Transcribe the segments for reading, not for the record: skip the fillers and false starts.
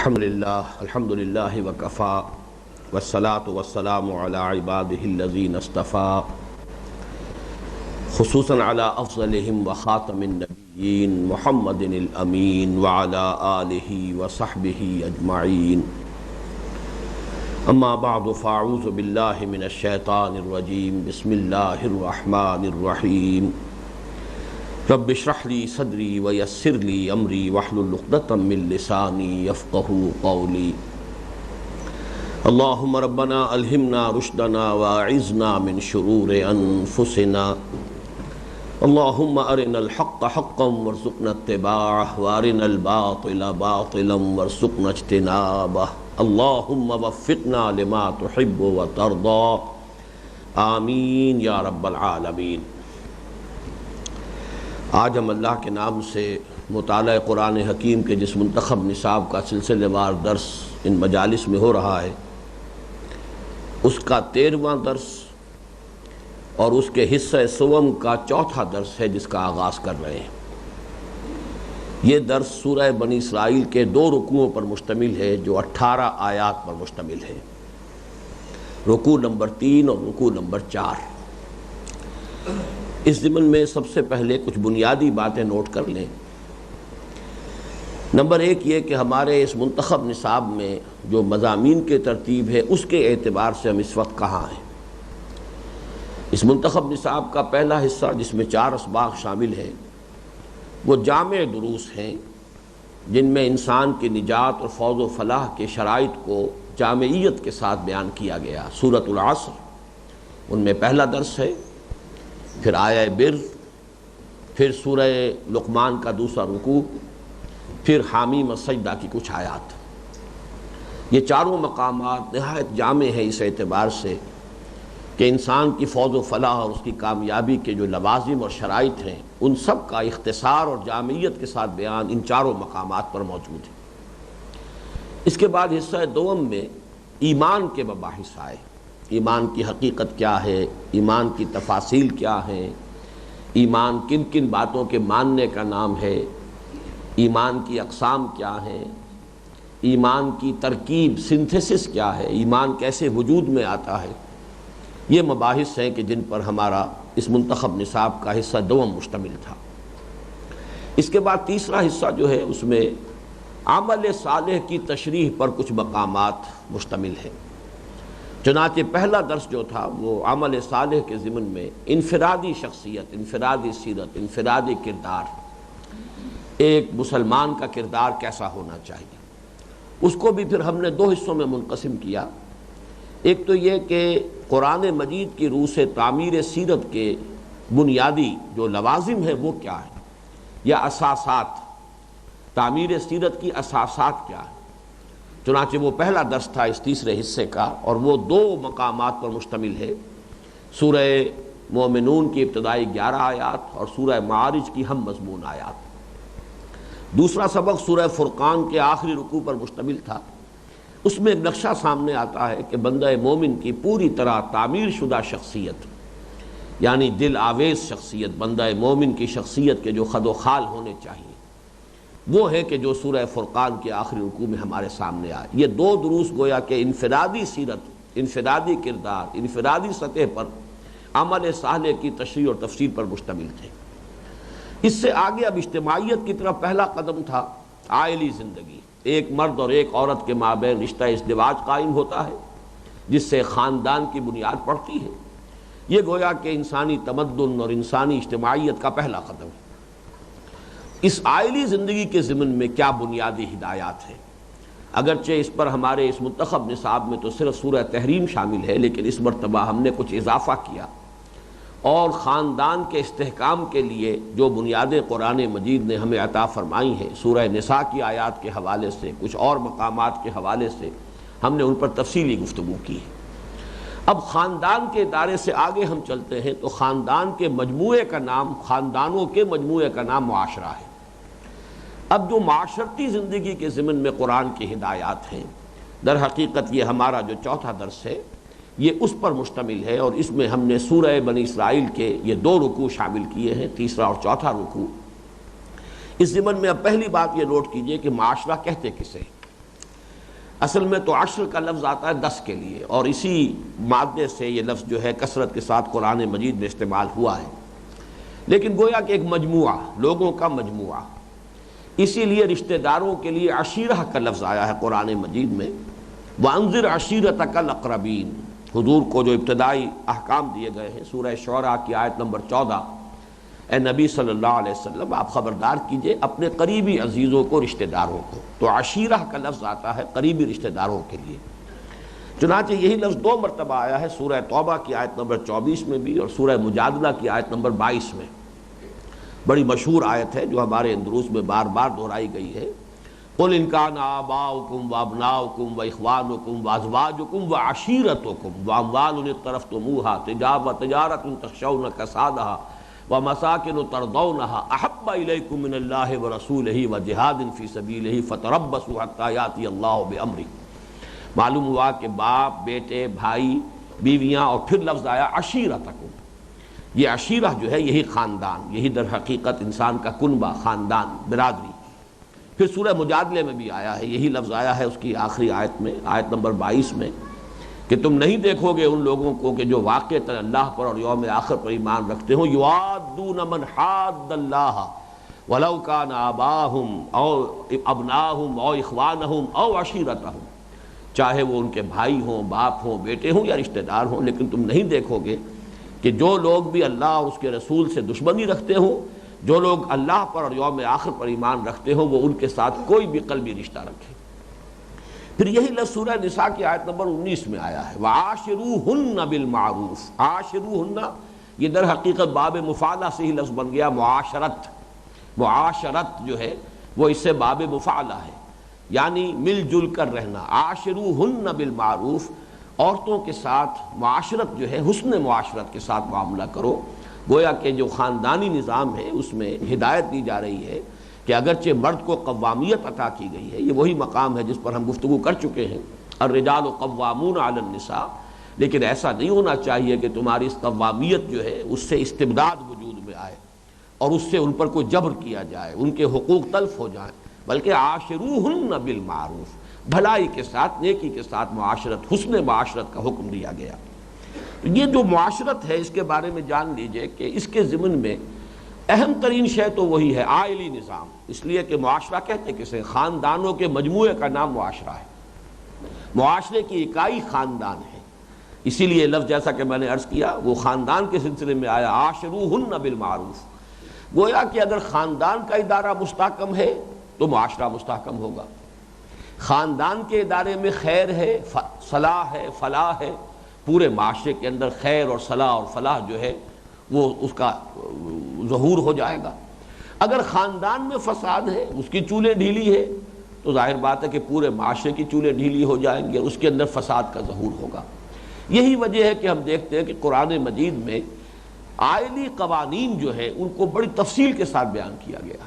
الحمد للہ وکفا والصلاة والسلام علی عباده الذین اصطفى خصوصا علی افضلهم وخاتم النبیین محمد الامین وعلی آلہ وصحبہ اجمعین اما بعد فاعوذ باللہ من الشیطان الرجیم بسم اللہ الرحمن الرحیم رب اشرح لی صدری ویسر لی امری واحلل عقدۃ من لسانی یفقہوا قولی اللہم ربنا الہمنا رشدنا واعذنا من شرور انفسنا اللہم ارنا الحق حقا وارزقنا اتباعہ وارنا الباطل باطلا وارزقنا اجتنابہ اللہم وفقنا لما تحب وترضى آمین یا رب العالمین۔ آج ہم اللہ کے نام سے مطالعہ قرآن حکیم کے جس منتخب نصاب کا سلسلے وار درس ان مجالس میں ہو رہا ہے اس کا 13واں درس اور اس کے حصہ سوم کا 4تھا درس ہے جس کا آغاز کر رہے ہیں۔ یہ درس سورہ بنی اسرائیل کے 2 رکوعوں پر مشتمل ہے جو 18 آیات پر مشتمل ہے، رکوع نمبر 3 اور رکوع نمبر 4۔ اس ضمن میں سب سے پہلے کچھ بنیادی باتیں نوٹ کر لیں۔ نمبر 1 یہ کہ ہمارے اس منتخب نصاب میں جو مضامین کی ترتیب ہے اس کے اعتبار سے ہم اس وقت کہاں ہیں۔ اس منتخب نصاب کا پہلا حصہ جس میں 4 اسباق شامل ہیں وہ جامع دروس ہیں جن میں انسان کی نجات اور فوز و فلاح کے شرائط کو جامعیت کے ساتھ بیان کیا گیا۔ سورۃ العصر ان میں پہلا درس ہے، پھر آیہ بر، پھر سورہ لقمان کا 2سرا رکوع، پھر حامیم السجدہ کی کچھ آیات۔ یہ چاروں مقامات نہایت جامع ہیں اس اعتبار سے کہ انسان کی فوز و فلاح اور اس کی کامیابی کے جو لوازم اور شرائط ہیں ان سب کا اختصار اور جامعیت کے ساتھ بیان ان چاروں مقامات پر موجود ہے۔ اس کے بعد حصہ دوم میں ایمان کے مباحث آئے، ایمان کی حقیقت کیا ہے، ایمان کی تفاصیل کیا ہیں، ایمان کن کن باتوں کے ماننے کا نام ہے، ایمان کی اقسام کیا ہیں، ایمان کی ترکیب سنتھسس کیا ہے، ایمان کیسے وجود میں آتا ہے۔ یہ مباحث ہیں کہ جن پر ہمارا اس منتخب نصاب کا حصہ دوم مشتمل تھا۔ اس کے بعد تیسرا حصہ جو ہے اس میں عمل صالح کی تشریح پر کچھ مقامات مشتمل ہیں۔ چنانچہ پہلا درس جو تھا وہ عمل صالح کے ضمن میں انفرادی شخصیت، انفرادی سیرت، انفرادی کردار، ایک مسلمان کا کردار کیسا ہونا چاہیے، اس کو بھی پھر ہم نے 2 حصوں میں منقسم کیا۔ ایک تو یہ کہ قرآن مجید کی روح سے تعمیر سیرت کے بنیادی جو لوازم ہیں وہ کیا ہیں، یا اساسات، تعمیر سیرت کی اساسات کیا ہیں۔ چنانچہ وہ پہلا درس تھا اس تیسرے حصے کا، اور وہ 2 مقامات پر مشتمل ہے، سورہ مومنون کی ابتدائی 11 آیات اور سورہ معارج کی ہم مضمون آیات۔ دوسرا سبق سورہ فرقان کے آخری رکوع پر مشتمل تھا۔ اس میں ایک نقشہ سامنے آتا ہے کہ بندہ مومن کی پوری طرح تعمیر شدہ شخصیت، یعنی دل آویز شخصیت، بندہ مومن کی شخصیت کے جو خد و خال ہونے چاہیے وہ ہے کہ جو سورہ فرقان کے آخری رکوع میں ہمارے سامنے آئے۔ یہ 2 دروس گویا کہ انفرادی سیرت، انفرادی کردار، انفرادی سطح پر عمل صالح کی تشریح اور تفسیر پر مشتمل تھے۔ اس سے آگے اب اجتماعیت کی طرف پہلا قدم تھا، عائلی زندگی، ایک مرد اور ایک عورت کے مابین رشتہ ازدواج قائم ہوتا ہے جس سے خاندان کی بنیاد پڑتی ہے۔ یہ گویا کہ انسانی تمدن اور انسانی اجتماعیت کا پہلا قدم ہے۔ اس عائلی زندگی کے ضمن میں کیا بنیادی ہدایات ہیں؟ اگرچہ اس پر ہمارے اس منتخب نصاب میں تو صرف سورہ تحریم شامل ہے، لیکن اس مرتبہ ہم نے کچھ اضافہ کیا اور خاندان کے استحکام کے لیے جو بنیادیں قرآن مجید نے ہمیں عطا فرمائی ہیں، سورہ نساء کی آیات کے حوالے سے، کچھ اور مقامات کے حوالے سے ہم نے ان پر تفصیلی گفتگو کی ہے۔ اب خاندان کے ادارے سے آگے ہم چلتے ہیں تو خاندان کے مجموعے کا نام، خاندانوں کے مجموعے کا نام معاشرہ ہے۔ اب جو معاشرتی زندگی کے ضمن میں قرآن کی ہدایات ہیں، در حقیقت یہ ہمارا جو 4تھا درس ہے یہ اس پر مشتمل ہے، اور اس میں ہم نے سورہ بنی اسرائیل کے یہ 2 رکوع شامل کیے ہیں، تیسرا اور 4تھا رکوع۔ اس ضمن میں اب پہلی بات یہ نوٹ کیجئے کہ معاشرہ کہتے کسے، اصل میں تو عشر کا لفظ آتا ہے 10 کے لیے، اور اسی مادے سے یہ لفظ جو ہے کثرت کے ساتھ قرآن مجید میں استعمال ہوا ہے، لیکن گویا کہ ایک مجموعہ، لوگوں کا مجموعہ، اسی لیے رشتہ داروں کے لیے عشیرہ کا لفظ آیا ہے قرآن مجید میں۔ وَأَنذِرْ عَشِيرَتَكَ الْأَقْرَبِينَ، حضور کو جو ابتدائی احکام دیے گئے ہیں سورہ شعراء کی آیت نمبر 14، اے نبی صلی اللہ علیہ وسلم آپ خبردار کیجئے اپنے قریبی عزیزوں کو، رشتہ داروں کو۔ تو عشیرہ کا لفظ آتا ہے قریبی رشتہ داروں کے لیے، چنانچہ یہی لفظ 2 مرتبہ آیا ہے سورہ توبہ کی آیت نمبر 24 میں بھی اور سورہ مجادلہ کی آیت نمبر 22 میں۔ بڑی مشہور آیت ہے جو ہمارے اندروس میں بار بار دہرائی گئی ہے، قُلْ إِنْ كَانَ آبَاؤُكُمْ وَأَبْنَاؤُكُمْ وَإِخْوَانُكُمْ وَأَزْوَاجُكُمْ وَعَشِيرَتُكُمْ وَأَمْوَالٌ اقْتَرَفْتُمُوهَا تِجَارَةٌ تَخْشَوْنَ كَسَادَهَا وَمَسَاكِنُ تَرْضَوْنَهَا أَحَبَّ إِلَيْكُم مِّنَ اللَّهِ وَرَسُولِهِ وَجِهَادٍ فِي سَبِيلِهِ فَتَرَبَّصُوا حَتَّىٰ يَأْتِيَ اللَّهُ بِأَمْرِهِ۔ معلوم ہوا کہ باپ، بیٹے، بھائی، بیویاں، اور پھر لفظ آیا عشیرتکم۔ یہ عشیرہ جو ہے یہی خاندان، یہی در حقیقت انسان کا کنبہ، خاندان، برادری۔ پھر سورہ مجادلے میں بھی آیا ہے، یہی لفظ آیا ہے اس کی آخری آیت میں، آیت نمبر 22 میں، کہ تم نہیں دیکھو گے ان لوگوں کو کہ جو واقعتاً اللہ پر اور یوم آخر پر ایمان رکھتے ہوں، یوادون من حاد اللہ ولو کان آباہم او ابناہم او اخوانہم او عشیرتہم، چاہے وہ ان کے بھائی ہوں، باپ ہوں، بیٹے ہوں یا رشتہ دار ہوں، لیکن تم نہیں دیکھو گے کہ جو لوگ بھی اللہ اور اس کے رسول سے دشمنی رکھتے ہوں، جو لوگ اللہ پر اور یوم آخر پر ایمان رکھتے ہوں، وہ ان کے ساتھ کوئی بھی قلبی رشتہ رکھے۔ پھر یہی لفظ سورہ نساء کی آیت نمبر 19 میں آیا ہے، وَعَاشِرُوهُنَّ بِالْمَعْرُوفِ۔ عاشروہن یہ در حقیقت باب مفاعلہ سے ہی لفظ بن گیا، معاشرت۔ معاشرت جو ہے وہ اس سے باب مفاعلہ ہے، یعنی مل جل کر رہنا۔ عاشروہن بالمعروف، عورتوں کے ساتھ معاشرت جو ہے حسن معاشرت کے ساتھ معاملہ کرو۔ گویا کہ جو خاندانی نظام ہے اس میں ہدایت دی جا رہی ہے کہ اگرچہ مرد کو قوامیت عطا کی گئی ہے، یہ وہی مقام ہے جس پر ہم گفتگو کر چکے ہیں، الرجال قوامون علی النساء، لیکن ایسا نہیں ہونا چاہیے کہ تمہاری اس قوامیت جو ہے اس سے استبداد وجود میں آئے اور اس سے ان پر کوئی جبر کیا جائے، ان کے حقوق تلف ہو جائیں، بلکہ عاشروہن بالمعروف، بھلائی کے ساتھ، نیکی کے ساتھ معاشرت، حسن معاشرت کا حکم دیا گیا۔ یہ جو معاشرت ہے اس کے بارے میں جان لیجئے کہ اس کے ضمن میں اہم ترین شے تو وہی ہے عائلی نظام، اس لیے کہ معاشرہ کہتے کسے، خاندانوں کے مجموعے کا نام معاشرہ ہے، معاشرے کی اکائی خاندان ہے، اسی لیے لفظ جیسا کہ میں نے عرض کیا وہ خاندان کے سلسلے میں آیا، عاشروہن بالمعروف۔ گویا کہ اگر خاندان کا ادارہ مستحکم ہے تو معاشرہ مستحکم ہوگا، خاندان کے ادارے میں خیر ہے، صلاح ہے، فلاح ہے، پورے معاشرے کے اندر خیر اور صلاح اور فلاح جو ہے وہ اس کا ظہور ہو جائے گا۔ اگر خاندان میں فساد ہے، اس کی چولیں ڈھیلی ہے، تو ظاہر بات ہے کہ پورے معاشرے کی چولیں ڈھیلی ہو جائیں گی اور اس کے اندر فساد کا ظہور ہوگا۔ یہی وجہ ہے کہ ہم دیکھتے ہیں کہ قرآن مجید میں عائلی قوانین جو ہے ان کو بڑی تفصیل کے ساتھ بیان کیا گیا۔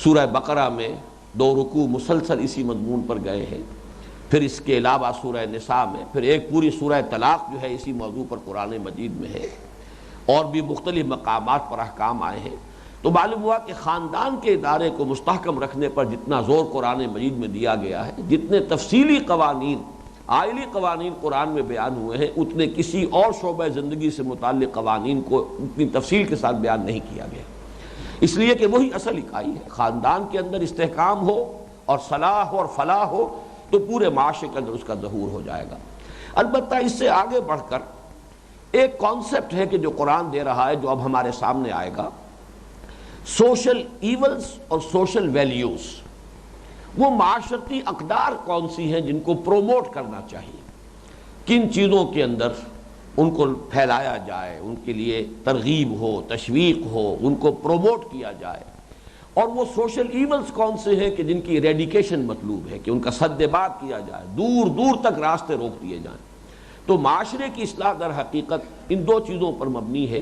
سورہ بقرہ میں 2 رکوع مسلسل اسی مضمون پر گئے ہیں، پھر اس کے علاوہ سورہ نساء میں، پھر ایک پوری سورہ طلاق جو ہے اسی موضوع پر قرآن مجید میں ہے، اور بھی مختلف مقامات پر احکام آئے ہیں۔ تو معلوم ہوا کہ خاندان کے ادارے کو مستحکم رکھنے پر جتنا زور قرآن مجید میں دیا گیا ہے، جتنے تفصیلی قوانین، عائلی قوانین قرآن میں بیان ہوئے ہیں، اتنے کسی اور شعبہ زندگی سے متعلق قوانین کو اتنی تفصیل کے ساتھ بیان نہیں کیا گیا، اس لیے کہ وہی اصل اکائی ہے۔ خاندان کے اندر استحکام ہو اور صلاح ہو اور فلاح ہو تو پورے معاشرے کے اندر اس کا ظہور ہو جائے گا۔ البتہ اس سے آگے بڑھ کر ایک کانسیپٹ ہے کہ جو قرآن دے رہا ہے، جو اب ہمارے سامنے آئے گا، سوشل ایولز اور سوشل ویلیوز۔ وہ معاشرتی اقدار کون سی ہیں جن کو پروموٹ کرنا چاہیے، کن چیزوں کے اندر ان کو پھیلایا جائے، ان کے لیے ترغیب ہو، تشویق ہو، ان کو پروموٹ کیا جائے، اور وہ سوشل ایولز کون سے ہیں کہ جن کی ایریڈیکیشن مطلوب ہے، کہ ان کا سد بات کیا جائے، دور دور تک راستے روک دیے جائیں۔ تو معاشرے کی اصلاح در حقیقت ان 2 چیزوں پر مبنی ہے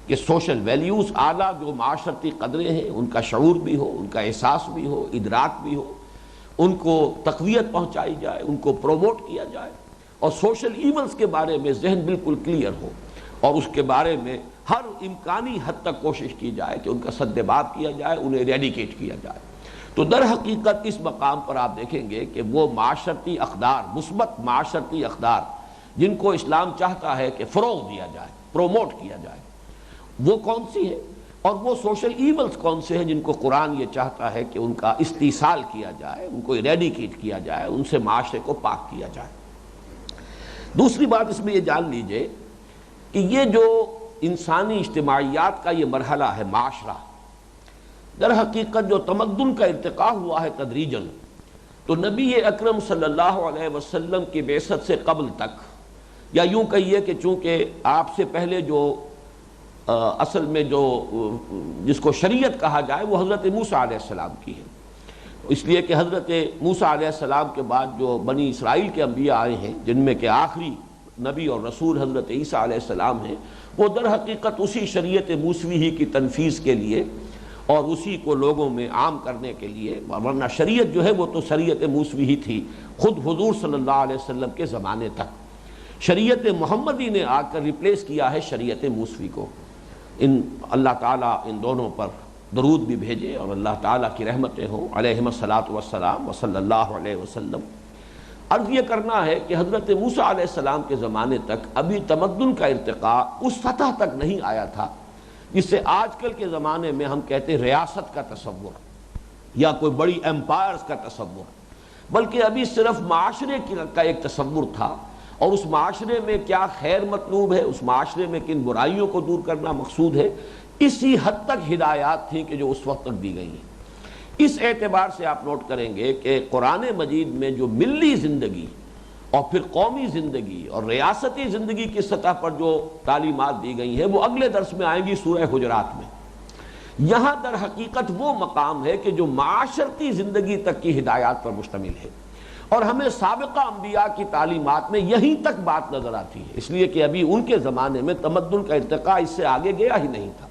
کہ سوشل ویلیوز، اعلیٰ جو معاشرتی قدریں ہیں ان کا شعور بھی ہو، ان کا احساس بھی ہو، ادراک بھی ہو، ان کو تقویت پہنچائی جائے، ان کو پروموٹ کیا جائے، اور سوشل ایونز کے بارے میں ذہن بالکل کلیئر ہو، اور اس کے بارے میں ہر امکانی حد تک کوشش کی جائے کہ ان کا سد باب کیا جائے، انہیں ریڈیکیٹ کیا جائے۔ تو در حقیقت اس مقام پر آپ دیکھیں گے کہ وہ معاشرتی اقدار، مثبت معاشرتی اقدار جن کو اسلام چاہتا ہے کہ فروغ دیا جائے، پروموٹ کیا جائے، وہ کون سی ہے، اور وہ سوشل ایولز کون سے ہیں جن کو قرآن یہ چاہتا ہے کہ ان کا استیصال کیا جائے، ان کو ایریڈیکیٹ کیا جائے، ان سے معاشرے کو پاک کیا جائے۔ دوسری بات اس میں یہ جان لیجئے کہ یہ جو انسانی اجتماعیات کا یہ مرحلہ ہے، معاشرہ، در حقیقت جو تمدن کا ارتقاء ہوا ہے تدریجاً، تو نبی اکرم صلی اللہ علیہ وسلم کی بعثت سے قبل تک، یا یوں کہیے کہ چونکہ آپ سے پہلے جو اصل میں جو جس کو شریعت کہا جائے وہ حضرت موسیٰ علیہ السلام کی ہے، اس لیے کہ حضرت موسیٰ علیہ السلام کے بعد جو بنی اسرائیل کے انبیاء آئے ہیں، جن میں کہ آخری نبی اور رسول حضرت عیسیٰ علیہ السلام ہیں، وہ در حقیقت اسی شریعت موسوی ہی کی تنفیذ کے لیے اور اسی کو لوگوں میں عام کرنے کے لیے، ورنہ شریعت جو ہے وہ تو شریعت موسوی ہی تھی خود حضور صلی اللہ علیہ وسلم کے زمانے تک۔ شریعت محمدی نے آ کر ریپلیس کیا ہے شریعت موسوی کو۔ اللہ تعالیٰ ان دونوں پر درود بھی بھیجے اور اللہ تعالیٰ کی رحمتیں ہوں علیہم الصلاۃ والسلام وصلی اللہ علیہ وسلم۔ عرض یہ کرنا ہے کہ حضرت موسیٰ علیہ السلام کے زمانے تک ابھی تمدن کا ارتقاء اس سطح تک نہیں آیا تھا جس سے آج کل کے زمانے میں ہم کہتے ہیں ریاست کا تصور یا کوئی بڑی ایمپائرز کا تصور، بلکہ ابھی صرف معاشرے کا ایک تصور تھا، اور اس معاشرے میں کیا خیر مطلوب ہے، اس معاشرے میں کن برائیوں کو دور کرنا مقصود ہے، اسی حد تک ہدایات تھیں کہ جو اس وقت تک دی گئی ہیں۔ اس اعتبار سے آپ نوٹ کریں گے کہ قرآن مجید میں جو ملی زندگی اور پھر قومی زندگی اور ریاستی زندگی کی سطح پر جو تعلیمات دی گئی ہیں وہ اگلے درس میں آئیں گی سورہ حجرات میں۔ یہاں در حقیقت وہ مقام ہے کہ جو معاشرتی زندگی تک کی ہدایات پر مشتمل ہے، اور ہمیں سابقہ انبیاء کی تعلیمات میں یہیں تک بات نظر آتی ہے، اس لیے کہ ابھی ان کے زمانے میں تمدن کا ارتقاء اس سے آگے گیا ہی نہیں تھا۔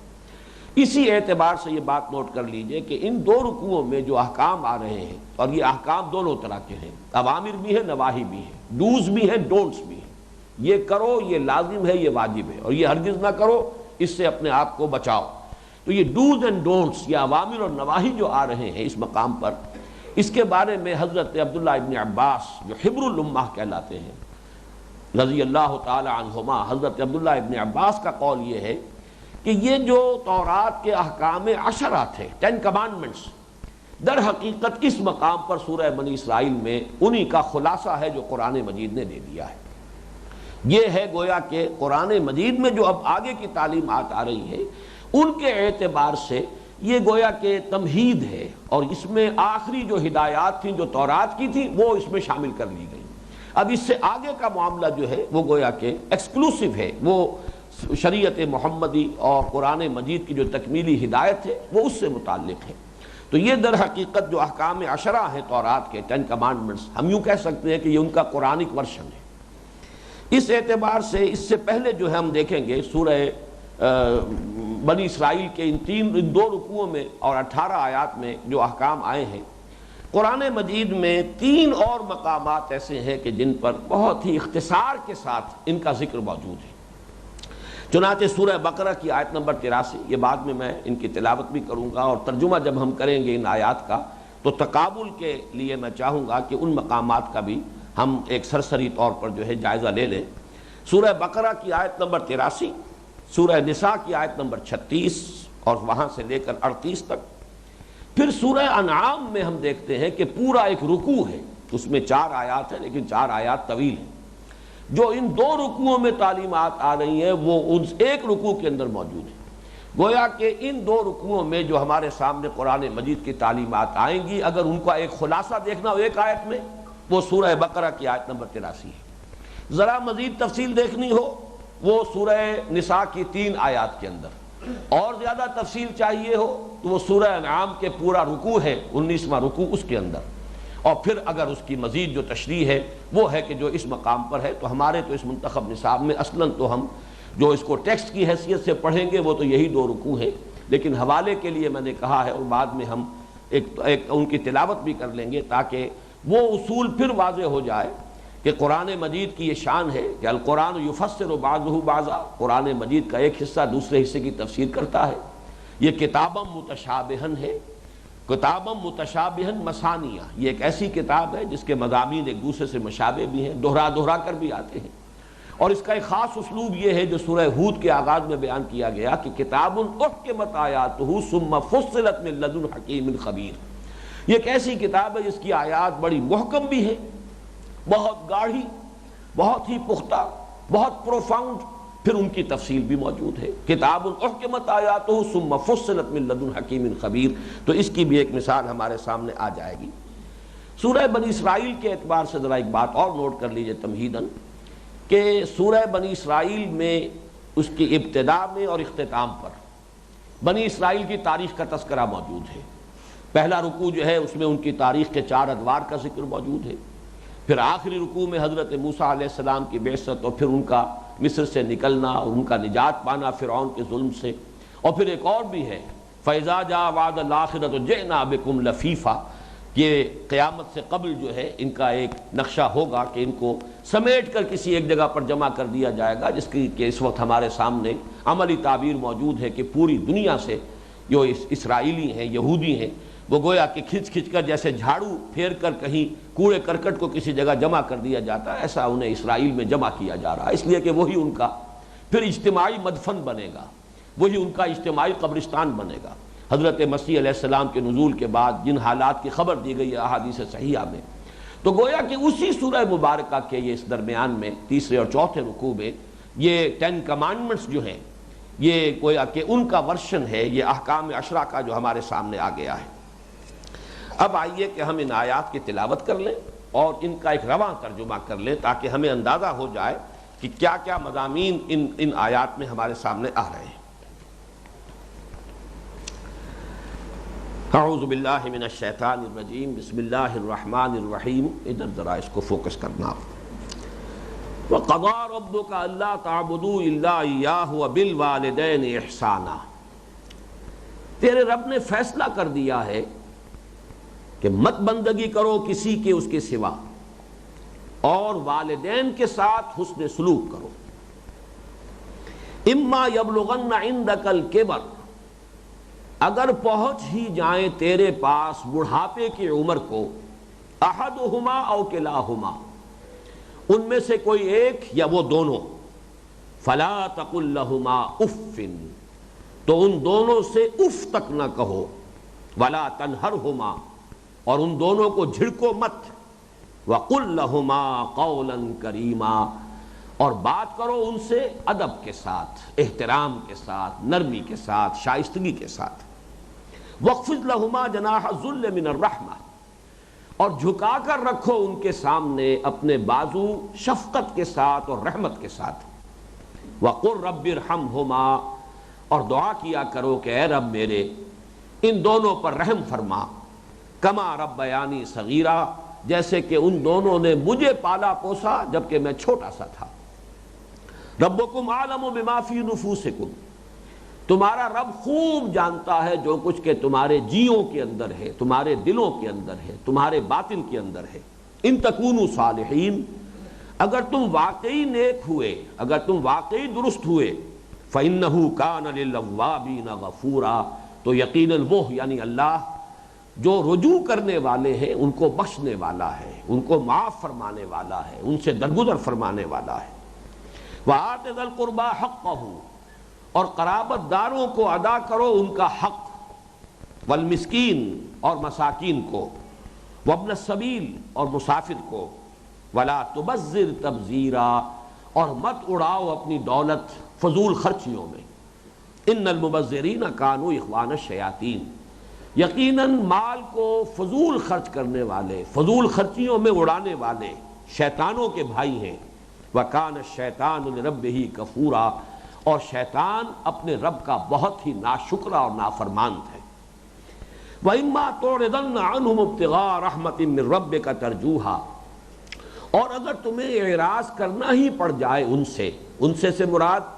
اسی اعتبار سے یہ بات نوٹ کر لیجئے کہ ان دو رکوعوں میں جو احکام آ رہے ہیں، اور یہ احکام دونوں طرح کے ہیں، اوامر بھی ہیں، نواہی بھی ہیں، ڈوز بھی ہیں، ڈونٹس بھی ہیں، یہ کرو یہ لازم ہے، یہ واجب ہے، اور یہ ہرگز نہ کرو، اس سے اپنے آپ کو بچاؤ۔ تو یہ ڈوز اینڈ ڈونٹس، یہ اوامر اور نواہی جو آ رہے ہیں اس مقام پر، اس کے بارے میں حضرت عبداللہ ابن عباس جو حبر الامہ کہلاتے ہیں رضی اللہ تعالی عنہما، حضرت عبداللہ ابن عباس کا قول یہ ہے کہ یہ جو تورات کے احکام 10 تھے، 10 کمانڈمنٹس، در حقیقت اس مقام پر سورہ بنی اسرائیل میں انہی کا خلاصہ ہے جو قرآن مجید نے دے دیا ہے۔ یہ ہے گویا کہ قرآن مجید میں جو اب آگے کی تعلیمات آ رہی ہیں ان کے اعتبار سے یہ گویا کہ تمہید ہے، اور اس میں آخری جو ہدایات تھیں جو تورات کی تھی وہ اس میں شامل کر لی گئی۔ اب اس سے آگے کا معاملہ جو ہے وہ گویا کہ ایکسکلوسیو ہے، وہ شریعت محمدی اور قرآن مجید کی جو تکمیلی ہدایت ہے وہ اس سے متعلق ہے۔ تو یہ در حقیقت جو احکام 10 ہیں تورات کے 10 کمانڈمنٹس، ہم یوں کہہ سکتے ہیں کہ یہ ان کا قرآنک ورشن ہے۔ اس اعتبار سے اس سے پہلے جو ہے ہم دیکھیں گے سورہ بنی اسرائیل کے ان 2 رکوعوں میں اور 18 آیات میں جو احکام آئے ہیں، قرآن مجید میں 3 اور مقامات ایسے ہیں کہ جن پر بہت ہی اختصار کے ساتھ ان کا ذکر موجود ہے۔ چنانچہ سورہ بقرہ کی آیت نمبر 83، یہ بعد میں ان کی تلاوت بھی کروں گا، اور ترجمہ جب ہم کریں گے ان آیات کا تو تقابل کے لیے میں چاہوں گا کہ ان مقامات کا بھی ہم ایک سرسری طور پر جو ہے جائزہ لے لیں۔ سورہ بقرہ کی آیت نمبر 83، سورہ نساء کی آیت نمبر 36 اور وہاں سے لے کر 38 تک، پھر سورہ انعام میں ہم دیکھتے ہیں کہ پورا ایک رکوع ہے، اس میں 4 آیات ہیں لیکن 4 آیات طویل ہیں۔ جو ان 2 رکوعوں میں تعلیمات آ رہی ہیں وہ ان ایک رکوع کے اندر موجود ہیں۔ گویا کہ ان 2 رکوعوں میں جو ہمارے سامنے قرآن مجید کی تعلیمات آئیں گی، اگر ان کا ایک خلاصہ دیکھنا ہو ایک آیت میں، وہ سورہ بقرہ کی آیت نمبر 83 ہے۔ ذرا مزید تفصیل دیکھنی ہو وہ سورہ نساء کی 3 آیات کے اندر، اور زیادہ تفصیل چاہیے ہو تو وہ سورہ انعام کے پورا رکوع ہے، 19واں رکوع، اس کے اندر، اور پھر اگر اس کی مزید جو تشریح ہے وہ ہے کہ جو اس مقام پر ہے۔ تو ہمارے تو اس منتخب نصاب میں اصلاً تو ہم جو اس کو ٹیکسٹ کی حیثیت سے پڑھیں گے وہ تو یہی 2 رکوع ہیں، لیکن حوالے کے لیے میں نے کہا ہے، اور بعد میں ہم ایک ان کی تلاوت بھی کر لیں گے تاکہ وہ اصول پھر واضح ہو جائے کہ قرآن مجید کی یہ شان ہے کہ القرآن یفسر بعضہ بعضا، قرآن مجید کا ایک حصہ دوسرے حصے کی تفسیر کرتا ہے، یہ کتابم متشابہن ہے، کتابا متشابہا مثانیہ، یہ ایک ایسی کتاب ہے جس کے مضامین ایک دوسرے سے مشابہ بھی ہیں، دہرا دہرا کر بھی آتے ہیں، اور اس کا ایک خاص اسلوب یہ ہے جو سورہ ہود کے آغاز میں بیان کیا گیا کہ کتاب احکمت آیاتہ ثم فصلت من لدن حکیم خبیر، یہ ایک ایسی کتاب ہے جس کی آیات بڑی محکم بھی ہے، بہت گاڑھی، بہت ہی پختہ، بہت پروفاؤنڈ، پھر ان کی تفصیل بھی موجود ہے۔ کتاب احکمت آیاتہ ثم فصلت من لدن حکیم خبیر، تو اس کی بھی ایک مثال ہمارے سامنے آ جائے گی۔ سورہ بنی اسرائیل کے اعتبار سے ذرا ایک بات اور نوٹ کر لیجئے تمہیداً، کہ سورہ بنی اسرائیل میں اس کی ابتدا میں اور اختتام پر بنی اسرائیل کی تاریخ کا تذکرہ موجود ہے۔ پہلا رکوع جو ہے اس میں ان کی تاریخ کے 4 ادوار کا ذکر موجود ہے، پھر آخری رکوع میں حضرت موسیٰ علیہ السلام کی بعثت اور پھر ان کا مصر سے نکلنا اور ان کا نجات پانا فرعون کے ظلم سے، اور پھر ایک اور بھی ہے فَإِذَا جَاءَ وَعْدُ الْآخِرَةِ جِئْنَا بِكُمْ لَفِيفًا، یہ قیامت سے قبل جو ہے ان کا ایک نقشہ ہوگا کہ ان کو سمیٹ کر کسی ایک جگہ پر جمع کر دیا جائے گا، جس کی کہ اس وقت ہمارے سامنے عملی تعبیر موجود ہے کہ پوری دنیا سے جو اسرائیلی ہیں، یہودی ہیں، وہ گویا کہ کھچ کھچ کر جیسے جھاڑو پھیر کر کہیں کوڑے کرکٹ کو کسی جگہ جمع کر دیا جاتا ہے، ایسا انہیں اسرائیل میں جمع کیا جا رہا ہے، اس لیے کہ وہی ان کا پھر اجتماعی مدفن بنے گا، وہی ان کا اجتماعی قبرستان بنے گا۔ حضرت مسیح علیہ السلام کے نزول کے بعد جن حالات کی خبر دی گئی ہے احادیث صحیحہ میں، تو گویا کہ اسی سورہ مبارکہ کے یہ اس درمیان میں تیسرے اور چوتھے رکوع میں یہ 10 کمانڈمنٹس جو ہیں، یہ گویا کہ ان کا ورشن ہے، یہ احکام 10 کا جو ہمارے سامنے آ گیا ہے۔ اب آئیے کہ ہم ان آیات کی تلاوت کر لیں اور ان کا ایک رواں ترجمہ کر لیں تاکہ ہمیں اندازہ ہو جائے کہ کیا کیا مضامین ان آیات میں ہمارے سامنے آ رہے ہیں۔ اعوذ باللہ من الشیطان الرجیم، بسم اللہ الرحمن الرحیم، ادھر ذرا اس کو فوکس کرنا۔ وَقَضَىٰ رَبُّكَ أَلَّا تَعْبُدُوا إِلَّا إِيَّاهُ وَبِالْوَالِدَيْنِ إِحْسَانًا، تیرے رب نے فیصلہ کر دیا ہے کہ مت بندگی کرو کسی کے اس کے سوا، اور والدین کے ساتھ حسن سلوک کرو۔ اما یبلغن عندک الکبر، اگر پہنچ ہی جائیں تیرے پاس بڑھاپے کی عمر کو، احدہما او کلاہما، ان میں سے کوئی ایک یا وہ دونوں، فلا تقل لہما اف، تو ان دونوں سے اف تک نہ کہو، ولا تنہرہما، اور ان دونوں کو جھڑکو مت، وَقُلْ لَهُمَا قَوْلًا كَرِيمًا، اور بات کرو ان سے ادب کے ساتھ، احترام کے ساتھ، نرمی کے ساتھ، شائستگی کے ساتھ۔ وَاخْفِضْ لَهُمَا جَنَاحَ الذُّلِّ مِنَ الرَّحْمَةِ، اور جھکا کر رکھو ان کے سامنے اپنے بازو شفقت کے ساتھ اور رحمت کے ساتھ۔ وَقُلْ رَبِّ ارْحَمْهُمَا، اور دعا کیا کرو کہ اے رب میرے ان دونوں پر رحم فرما، کما ربیانی صغیرہ، جیسے کہ ان دونوں نے مجھے پالا پوسا جبکہ میں چھوٹا سا تھا۔ ربکم اعلم بما فی نفوسکم، تمہارا رب خوب جانتا ہے جو کچھ کہ تمہارے جیوں کے اندر ہے، تمہارے دلوں کے اندر ہے، تمہارے باطن کے اندر ہے۔ ان تکونوا صالحین، اگر تم واقعی نیک ہوئے، اگر تم واقعی درست ہوئے، فإنہ کان للأوابین غفورا، تو یقیناً وہ یعنی اللہ جو رجوع کرنے والے ہیں ان کو بخشنے والا ہے، ان کو معاف فرمانے والا ہے، ان سے درگزر فرمانے والا ہے۔ وَآتِ ذَا الْقُرْبَى حَقَّهُ، اور قرابت داروں کو ادا کرو ان کا حق، والمسکین، اور مساکین کو، وابن السبیل، اور مسافر کو، ولا تبذر تبذیرا، اور مت اڑاؤ اپنی دولت فضول خرچیوں میں۔ ان المبذرین کانوا اخوان الشیاطین، یقیناً مال کو فضول خرچ کرنے والے، فضول خرچیوں میں اڑانے والے شیطانوں کے بھائی ہیں۔ وَكَانَ الشَّيْطَانُ لِرَبِّهِ كَفُورًا، اور شیطان اپنے رب کا بہت ہی ناشکرا اور نافرمان ہے۔ وَإِمَّا تُعْرِضَنَّ عَنْهُمُ ابْتِغَاءَ رَحْمَةٍ مِّن رَّبِّكَ تَرْجُوهَا، اور اگر تمہیں اعراض کرنا ہی پڑ جائے ان سے مراد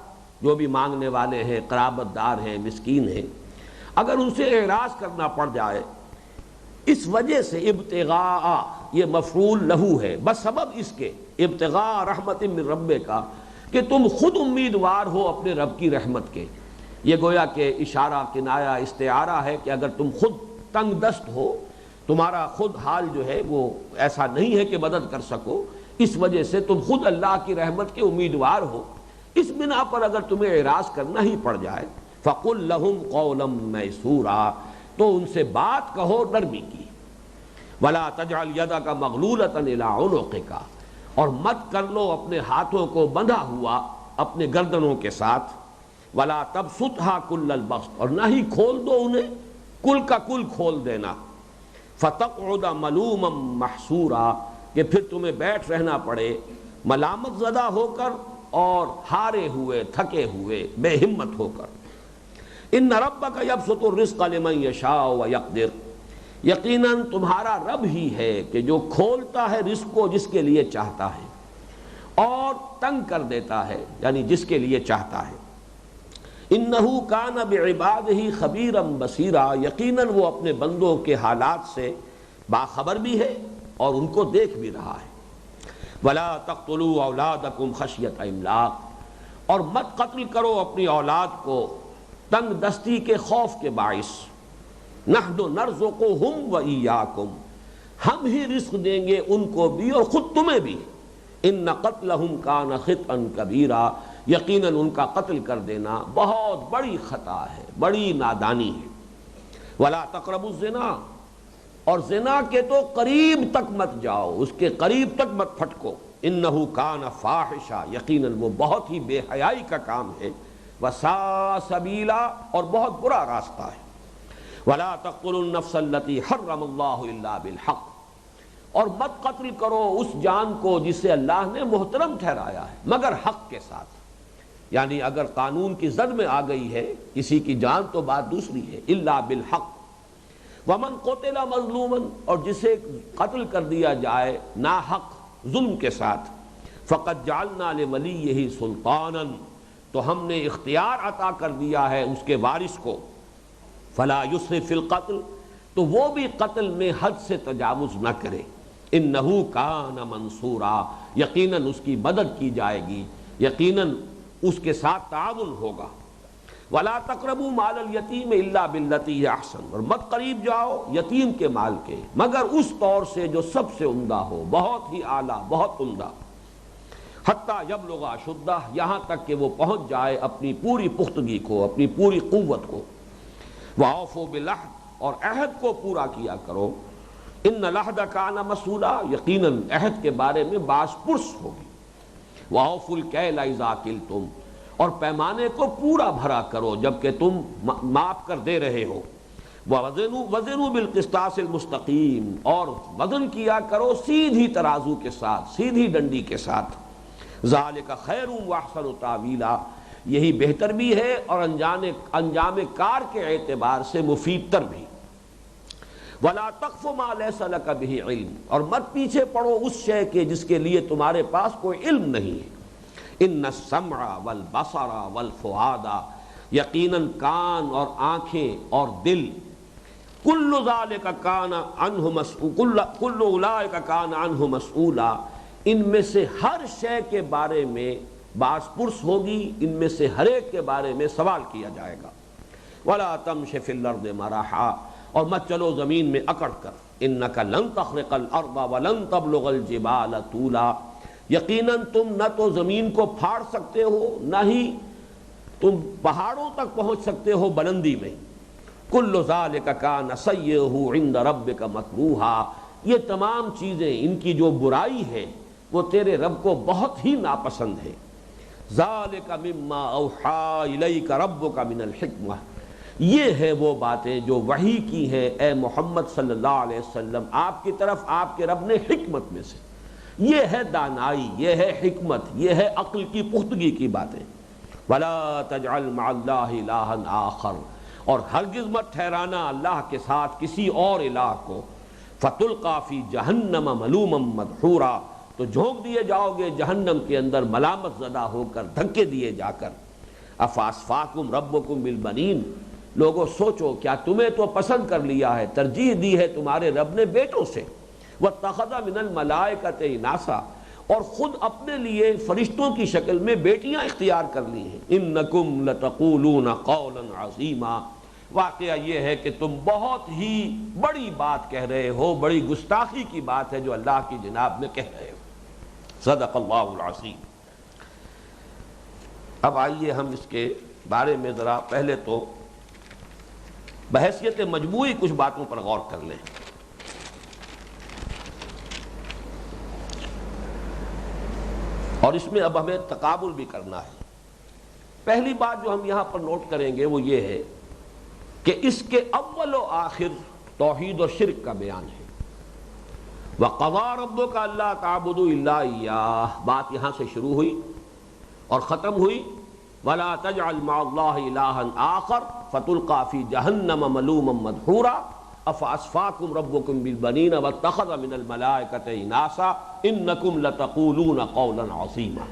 جو بھی مانگنے والے ہیں، قرابت دار ہیں، مسکین ہیں، اگر ان سے اعراض کرنا پڑ جائے اس وجہ سے، ابتغاء یہ مفعول لہو ہے، بس سبب اس کے ابتغاء رحمت من ربک کا کہ تم خود امیدوار ہو اپنے رب کی رحمت کے، یہ گویا کہ اشارہ، کنایہ، استعارہ ہے کہ اگر تم خود تنگ دست ہو، تمہارا خود حال جو ہے وہ ایسا نہیں ہے کہ مدد کر سکو، اس وجہ سے تم خود اللہ کی رحمت کے امیدوار ہو، اس بنا پر اگر تمہیں اعراض کرنا ہی پڑ جائے فَقُلْ لَهُمْ قَوْلًا مَيْسُورًا، تو ان سے بات کہو نرمی کی، وَلَا تَجْعَلْ يَدَكَ مَغْلُولَةً إِلَىٰ عُنُقِكَ، اور مت کر لو اپنے ہاتھوں کو بندھا ہوا اپنے گردنوں کے ساتھ، وَلَا تَبْسُطْهَا كُلَّ الْبَسْطِ، اور نہ ہی کھول دو انہیں کل کا کل کھول دینا، فَتَقْعُدَ مَلُومًا مَحْسُورًا، کہ پھر تمہیں بیٹھ رہنا پڑے ملامت زدہ ہو کر اور ہارے ہوئے تھکے ہوئے بے ہمت ہو کر۔ ان ربک یبسط الرزق لمن یشاء ویقدر، یقیناً تمہارا رب ہی ہے کہ جو کھولتا ہے رزق کو جس کے لیے چاہتا ہے اور تنگ کر دیتا ہے یعنی جس کے لیے چاہتا ہے۔ انہ کان بعبادہ خبیرا بصیرا، یقیناً وہ اپنے بندوں کے حالات سے باخبر بھی ہے اور ان کو دیکھ بھی رہا ہے۔ ولا تقتلوا اولادکم خشیۃ املاق، اور مت قتل کرو اپنی اولاد کو تنگ دستی کے خوف کے باعث، نحن نرزقهم وإیاکم، ہم ہی رزق دیں گے ان کو بھی اور خود تمہیں بھی، ان قتلہم کان خطئا کبیرا، یقیناً ان کا قتل کر دینا بہت بڑی خطا ہے، بڑی نادانی ہے۔ ولا تقربوا الزنا، اور زنا کے تو قریب تک مت جاؤ، اس کے قریب تک مت پھٹکو، انہ کان فاحشہ، یقیناً وہ بہت ہی بے حیائی کا کام ہے، وساء سبیلا، اور بہت برا راستہ ہے۔ ولا تقتلوا النفس التي حرم اللہ الا بالحق، اور مت قتل کرو اس جان کو جسے اللہ نے محترم ٹھہرایا ہے مگر حق کے ساتھ، یعنی اگر قانون کی زد میں آ گئی ہے کسی کی جان تو بات دوسری ہے، الا بالحق۔ ومن قتل مظلوما، اور جسے قتل کر دیا جائے ناحق ظلم کے ساتھ، فقد جعلنا لولیہ سلطانا، تو ہم نے اختیار عطا کر دیا ہے اس کے وارث کو، فلا یسرف فی القتل، تو وہ بھی قتل میں حد سے تجاوز نہ کرے، انہ کان منصورا، یقیناً اس کی مدد کی جائے گی، یقیناً اس کے ساتھ تعاون ہوگا۔ ولا تقربوا مال الیتیم الا باللتی ہی احسن، اور مت قریب جاؤ یتیم کے مال کے مگر اس طور سے جو سب سے عمدہ ہو، بہت ہی اعلیٰ، بہت عمدہ، حتی یبلغ اشدہ، یہاں تک کہ وہ پہنچ جائے اپنی پوری پختگی کو، اپنی پوری قوت کو۔ وَأَوْفُوا بِالْعَہْدِ، اور عہد کو پورا کیا کرو، ان العہد کان مسئولا، یقیناً عہد کے بارے میں باز پرس ہوگی۔ وَأَوْفُوا الْكَيْلَ إِذَا كِلْتُمْ، اور پیمانے کو پورا بھرا کرو جبکہ تم ماپ کر دے رہے ہو۔ وَوَزِنُوا بِالْقِسْطَاسِ الْمُسْتَقِيمِ، اور وزن کیا کرو سیدھی ترازو کے ساتھ، سیدھی ڈنڈی کے ساتھ۔ ذَلِكَ خَيْرٌ وَأَحْسَنُ تَأْوِيلًا، یہی بہتر بھی ہے اور انجام کار کے اعتبار سے مفید تر بھی۔ وَلَا تَقْفُ مَا لَيْسَ لَكَ بِهِ عِلْمٌ، اور مت پیچھے پڑو اس شے کے جس کے لیے تمہارے پاس کوئی علم نہیں ہے۔ ان السمع والبصر والفؤاد، یقیناً کان اور آنکھیں اور دل، کل ذالک کان عنہ مسئول، کل اولئک کان عنہ مسئولا، ان میں سے ہر شے کے بارے میں باز پرس ہوگی، ان میں سے ہر ایک کے بارے میں سوال کیا جائے گا۔ ولا تمش فی الارض مرحا، اور مت چلو زمین میں اکڑ کر، انک لن تخرق الارض ولن تبلغ الجبال طولا، یقیناً تم نہ تو زمین کو پھاڑ سکتے ہو نہ ہی تم پہاڑوں تک پہنچ سکتے ہو بلندی میں۔ کل ذالک کان سیئہ عند ربک مکروہا، یہ تمام چیزیں ان کی جو برائی ہے وہ تیرے رب کو بہت ہی ناپسند ہے۔ ذالک مما اوحی الیک ربک من الحکمہ، یہ ہے وہ باتیں جو وحی کی ہیں اے محمد صلی اللہ علیہ وسلم آپ کی طرف آپ کے رب نے حکمت میں سے، یہ ہے دانائی، یہ ہے حکمت، یہ ہے عقل کی پختگی کی باتیں۔ ولا تجعل مع اللہ الہا آخر، اور ہرگز مت ٹھہرانا اللہ کے ساتھ کسی اور الہ کو، فتلقی فی جہنم ملوما مدحورا، تو جھونک دیے جاؤ گے جہنم کے اندر ملامت زدہ ہو کر، دھکے دیے جا کر۔ افاصفاکم ربکم بالبنین، لوگوں سوچو کیا تمہیں تو پسند کر لیا ہے، ترجیح دی ہے تمہارے رب نے بیٹوں سے، واتخذ من الملائکۃ اناسا، اور خود اپنے لیے فرشتوں کی شکل میں بیٹیاں اختیار کر لی ہیں۔ انکم لتقولون قولا عظیما، واقعہ یہ ہے کہ تم بہت ہی بڑی بات کہہ رہے ہو، بڑی گستاخی کی بات ہے جو اللہ کی جناب میں کہہ رہے ہو۔ صدق اللہ العظیم۔ اب آئیے ہم اس کے بارے میں ذرا پہلے تو بحیثیت مجموعی کچھ باتوں پر غور کر لیں۔ اور اس میں اب ہمیں تقابل بھی کرنا ہے۔ پہلی بات جو ہم یہاں پر نوٹ کریں گے وہ یہ ہے کہ اس کے اول و آخر توحید و شرک کا بیان ہے۔ وَقَضَىٰ رَبُّكَ أَلَّا تَعْبُدُوا إِلَّا إِيَّاهُ، بات یہاں سے شروع ہوئی اور ختم ہوئی وَلَا تَجْعَلْ مَعَ اللَّهِ إِلَٰهًا آخَرَ فَتُلْقَىٰ فِي جَهَنَّمَ مَلُومًا مَدْحُورًا أَفَأَصْفَاكُمْ رَبُّكُمْ بِالْبَنِينَ وَاتَّخَذَ مِنَ الْمَلَائِكَةِ إِنَاثًا إِنَّكُمْ لَتَقُولُونَ قَوْلًا عَظِيمًا،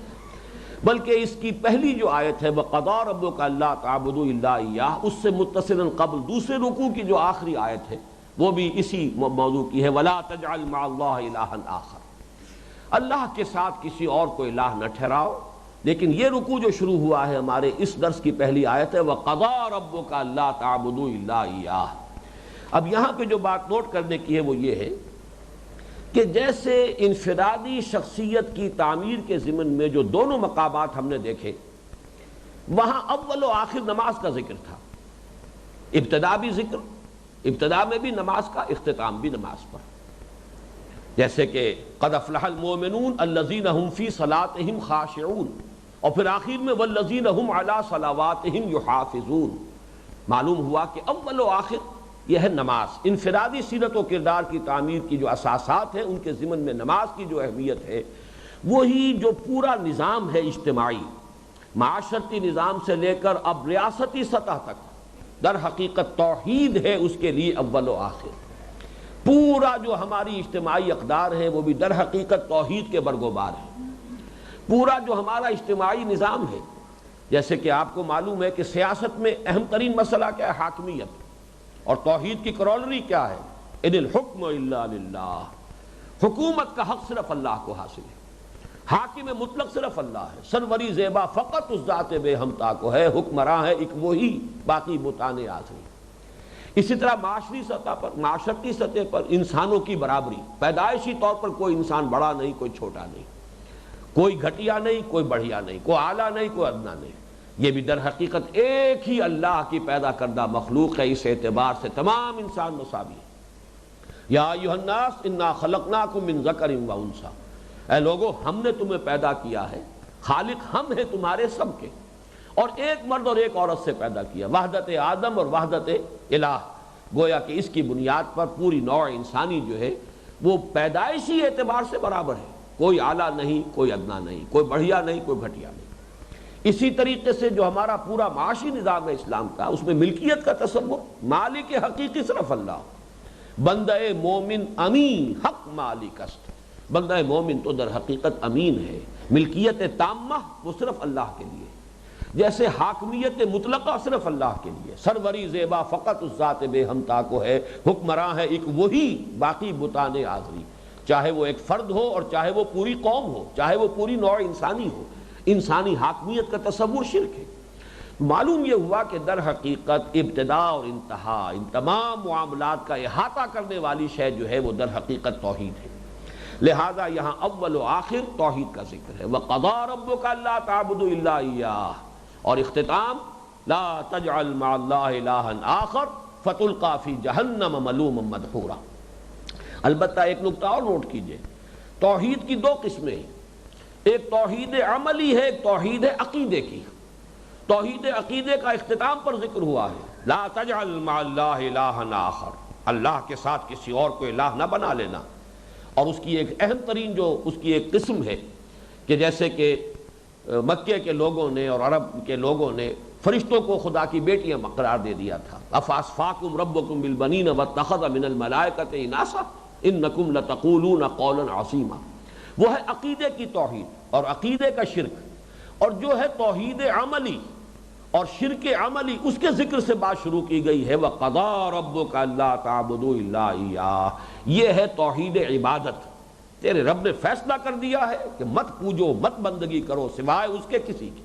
بلکہ اس کی پہلی جو آیت ہے وَقَضَىٰ رَبُّكَ أَلَّا تَعْبُدُوا إِلَّا إِيَّاهُ، اس سے متصلاً قبل دوسرے رکوع کی جو آخری آیت ہے وہ بھی اسی موضوع کی ہے وَلَا تَجْعَلْ مَعَ اللَّهِ إِلَٰهًا آخَرَ، اللہ کے ساتھ کسی اور کو الہ نہ ٹھہراؤ۔ لیکن یہ رکوع جو شروع ہوا ہے ہمارے اس درس کی پہلی آیت ہے وَقَضَىٰ رَبُّكَ أَلَّا تَعْبُدُوا إِلَّا إِيَّاهُ۔ اب یہاں پہ جو بات نوٹ کرنے کی ہے وہ یہ ہے کہ جیسے انفرادی شخصیت کی تعمیر کے ضمن میں جو دونوں مقامات ہم نے دیکھے، وہاں اول و آخر نماز کا ذکر تھا، ابتدا بھی ذکر، ابتدا میں بھی نماز کا، اختتام بھی نماز پر، جیسے کہ قد افلح المؤمنون الذین هم فی صلاتهم خاشعون، اور پھر آخر میں والذین هم علی صلواتهم یحافظون۔ معلوم ہوا کہ اول و آخر یہ ہے نماز، انفرادی سیرت و کردار کی تعمیر کی جو اساسات ہیں ان کے ضمن میں نماز کی جو اہمیت ہے، وہی جو پورا نظام ہے اجتماعی، معاشرتی نظام سے لے کر اب ریاستی سطح تک، در حقیقت توحید ہے اس کے لیے اول و آخر۔ پورا جو ہماری اجتماعی اقدار ہے وہ بھی در حقیقت توحید کے برگوبار ہے۔ پورا جو ہمارا اجتماعی نظام ہے، جیسے کہ آپ کو معلوم ہے کہ سیاست میں اہم ترین مسئلہ کیا ہے؟ حاکمیت، اور توحید کی کرولری کیا ہے؟ ان الحکم الا للہ، حکومت کا حق صرف اللہ کو حاصل ہے، حاکم مطلق صرف اللہ ہے، سروری زیبا فقط اس ذات بے ہمتا کو ہے، حکمراں ہے ایک وہی، باقی بتانے آخری۔ اسی طرح معاشری سطح پر، معاشرتی سطح پر انسانوں کی برابری، پیدائشی طور پر کوئی انسان بڑا نہیں، کوئی چھوٹا نہیں، کوئی گھٹیا نہیں، کوئی بڑھیا نہیں، کوئی اعلیٰ نہیں، کوئی ادنا نہیں، یہ بھی در حقیقت ایک ہی اللہ کی پیدا کردہ مخلوق ہے، اس اعتبار سے تمام انسان مساوی ہیں۔ یا ایھا الناس انا خلقناکم من ذکر و انثی، اے لوگو ہم نے تمہیں پیدا کیا ہے، خالق ہم ہیں تمہارے سب کے، اور ایک مرد اور ایک عورت سے پیدا کیا، وحدت آدم اور وحدت الہ، گویا کہ اس کی بنیاد پر پوری نوع انسانی جو ہے وہ پیدائشی اعتبار سے برابر ہے، کوئی اعلیٰ نہیں، کوئی ادنا نہیں، کوئی بڑھیا نہیں، کوئی گھٹیا نہیں۔ اسی طریقے سے جو ہمارا پورا معاشی نظام ہے اسلام کا، اس میں ملکیت کا تصور، مالک حقیقی صرف اللہ، بندہ مومن امین حق مالک است، بندہ مومن تو در حقیقت امین ہے، ملکیت تامہ وہ صرف اللہ کے لیے، جیسے حاکمیت مطلقہ صرف اللہ کے لیے، سروری زیبا فقط اس ذات بے ہمتا کو ہے، حکمراں ہے ایک وہی، باقی بتانے آخری، چاہے وہ ایک فرد ہو اور چاہے وہ پوری قوم ہو، چاہے وہ پوری نوع انسانی ہو، انسانی حاکمیت کا تصور شرک ہے۔ معلوم یہ ہوا کہ در حقیقت ابتدا اور انتہا، ان تمام معاملات کا احاطہ کرنے والی شے جو ہے وہ در حقیقت توحید ہے، لہذا یہاں اول و آخر توحید کا ذکر ہے، وَقَضَىٰ رَبُّكَ أَلَّا تَعْبُدُوا إِلَّا إِيَّاهُ، اور اختتام لا تجعل مع اللہ الہا آخر فتلقى فی جہنم ملوما مدحورا۔ البتہ ایک نکتہ اور نوٹ کیجئے، توحید کی دو قسمیں ہیں، ایک توحید عملی ہے، ایک توحید عقیدے کی۔ توحید عقیدے کا اختتام پر ذکر ہوا ہے، لا تجعل مع اللہ الہا آخر، اللہ کے ساتھ کسی اور کو الہ نہ بنا لینا، اور اس کی ایک اہم ترین جو اس کی ایک قسم ہے کہ جیسے کہ مکے کے لوگوں نے اور عرب کے لوگوں نے فرشتوں کو خدا کی بیٹیاں قرار دے دیا تھا، افاصفاکم ربکم بالبنین واتخذ من الملائکۃ اناثا انکم لتقولون قولا عظیما۔ وہ ہے عقیدے کی توحید اور عقیدے کا شرک، اور جو ہے توحید عملی اور شرک عملی، اس کے ذکر سے بات شروع کی گئی ہے، وَقَضَىٰ رَبُّكَ أَلَّا تَعْبُدُوا إِلَّا إِيَّاهُ، یہ ہے توحید عبادت۔ تیرے رب نے فیصلہ کر دیا ہے کہ مت پوجو، مت بندگی کرو سوائے اس کے کسی کی،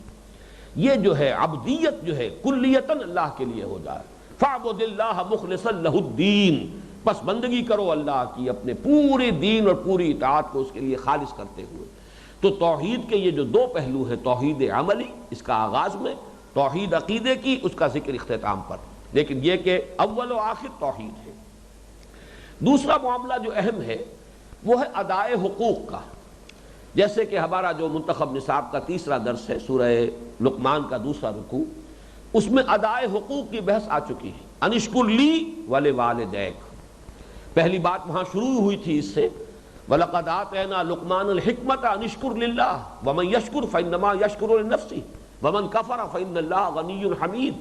یہ جو ہے عبدیت جو ہے کلیتاً اللہ کے لیے ہو جائے، فاعبد اللہ مخلصا لہ الدین، بس بندگی کرو اللہ کی اپنے پورے دین اور پوری اطاعت کو اس کے لیے خالص کرتے ہوئے۔ تو توحید کے یہ جو دو پہلو ہیں، توحید عملی اس کا آغاز میں، توحید عقیدے کی اس کا ذکر اختتام پر، لیکن یہ کہ اول و آخر توحید ہے۔ دوسرا معاملہ جو اہم ہے وہ ہے ادائے حقوق کا، جیسے کہ ہمارا جو منتخب نصاب کا تیسرا درس ہے سورہ لقمان کا دوسرا رکوع، اس میں ادائے حقوق کی بحث آ چکی ہے۔ انشکر لی ولوالدیک، پہلی بات وہاں شروع ہوئی تھی اس سے، وَلَقَدْ آتَيْنَا لُقْمَانَ الْحِكْمَةَ أَنِ اشْكُرْ لِلَّهِ وَمَنْ يَشْكُرْ فَإِنَّمَا يَشْكُرُ لِنَفْسِهِ وَمَنْ كَفَرَ فَإِنَّ اللَّهَ غَنِيٌّ حَمِيدٌ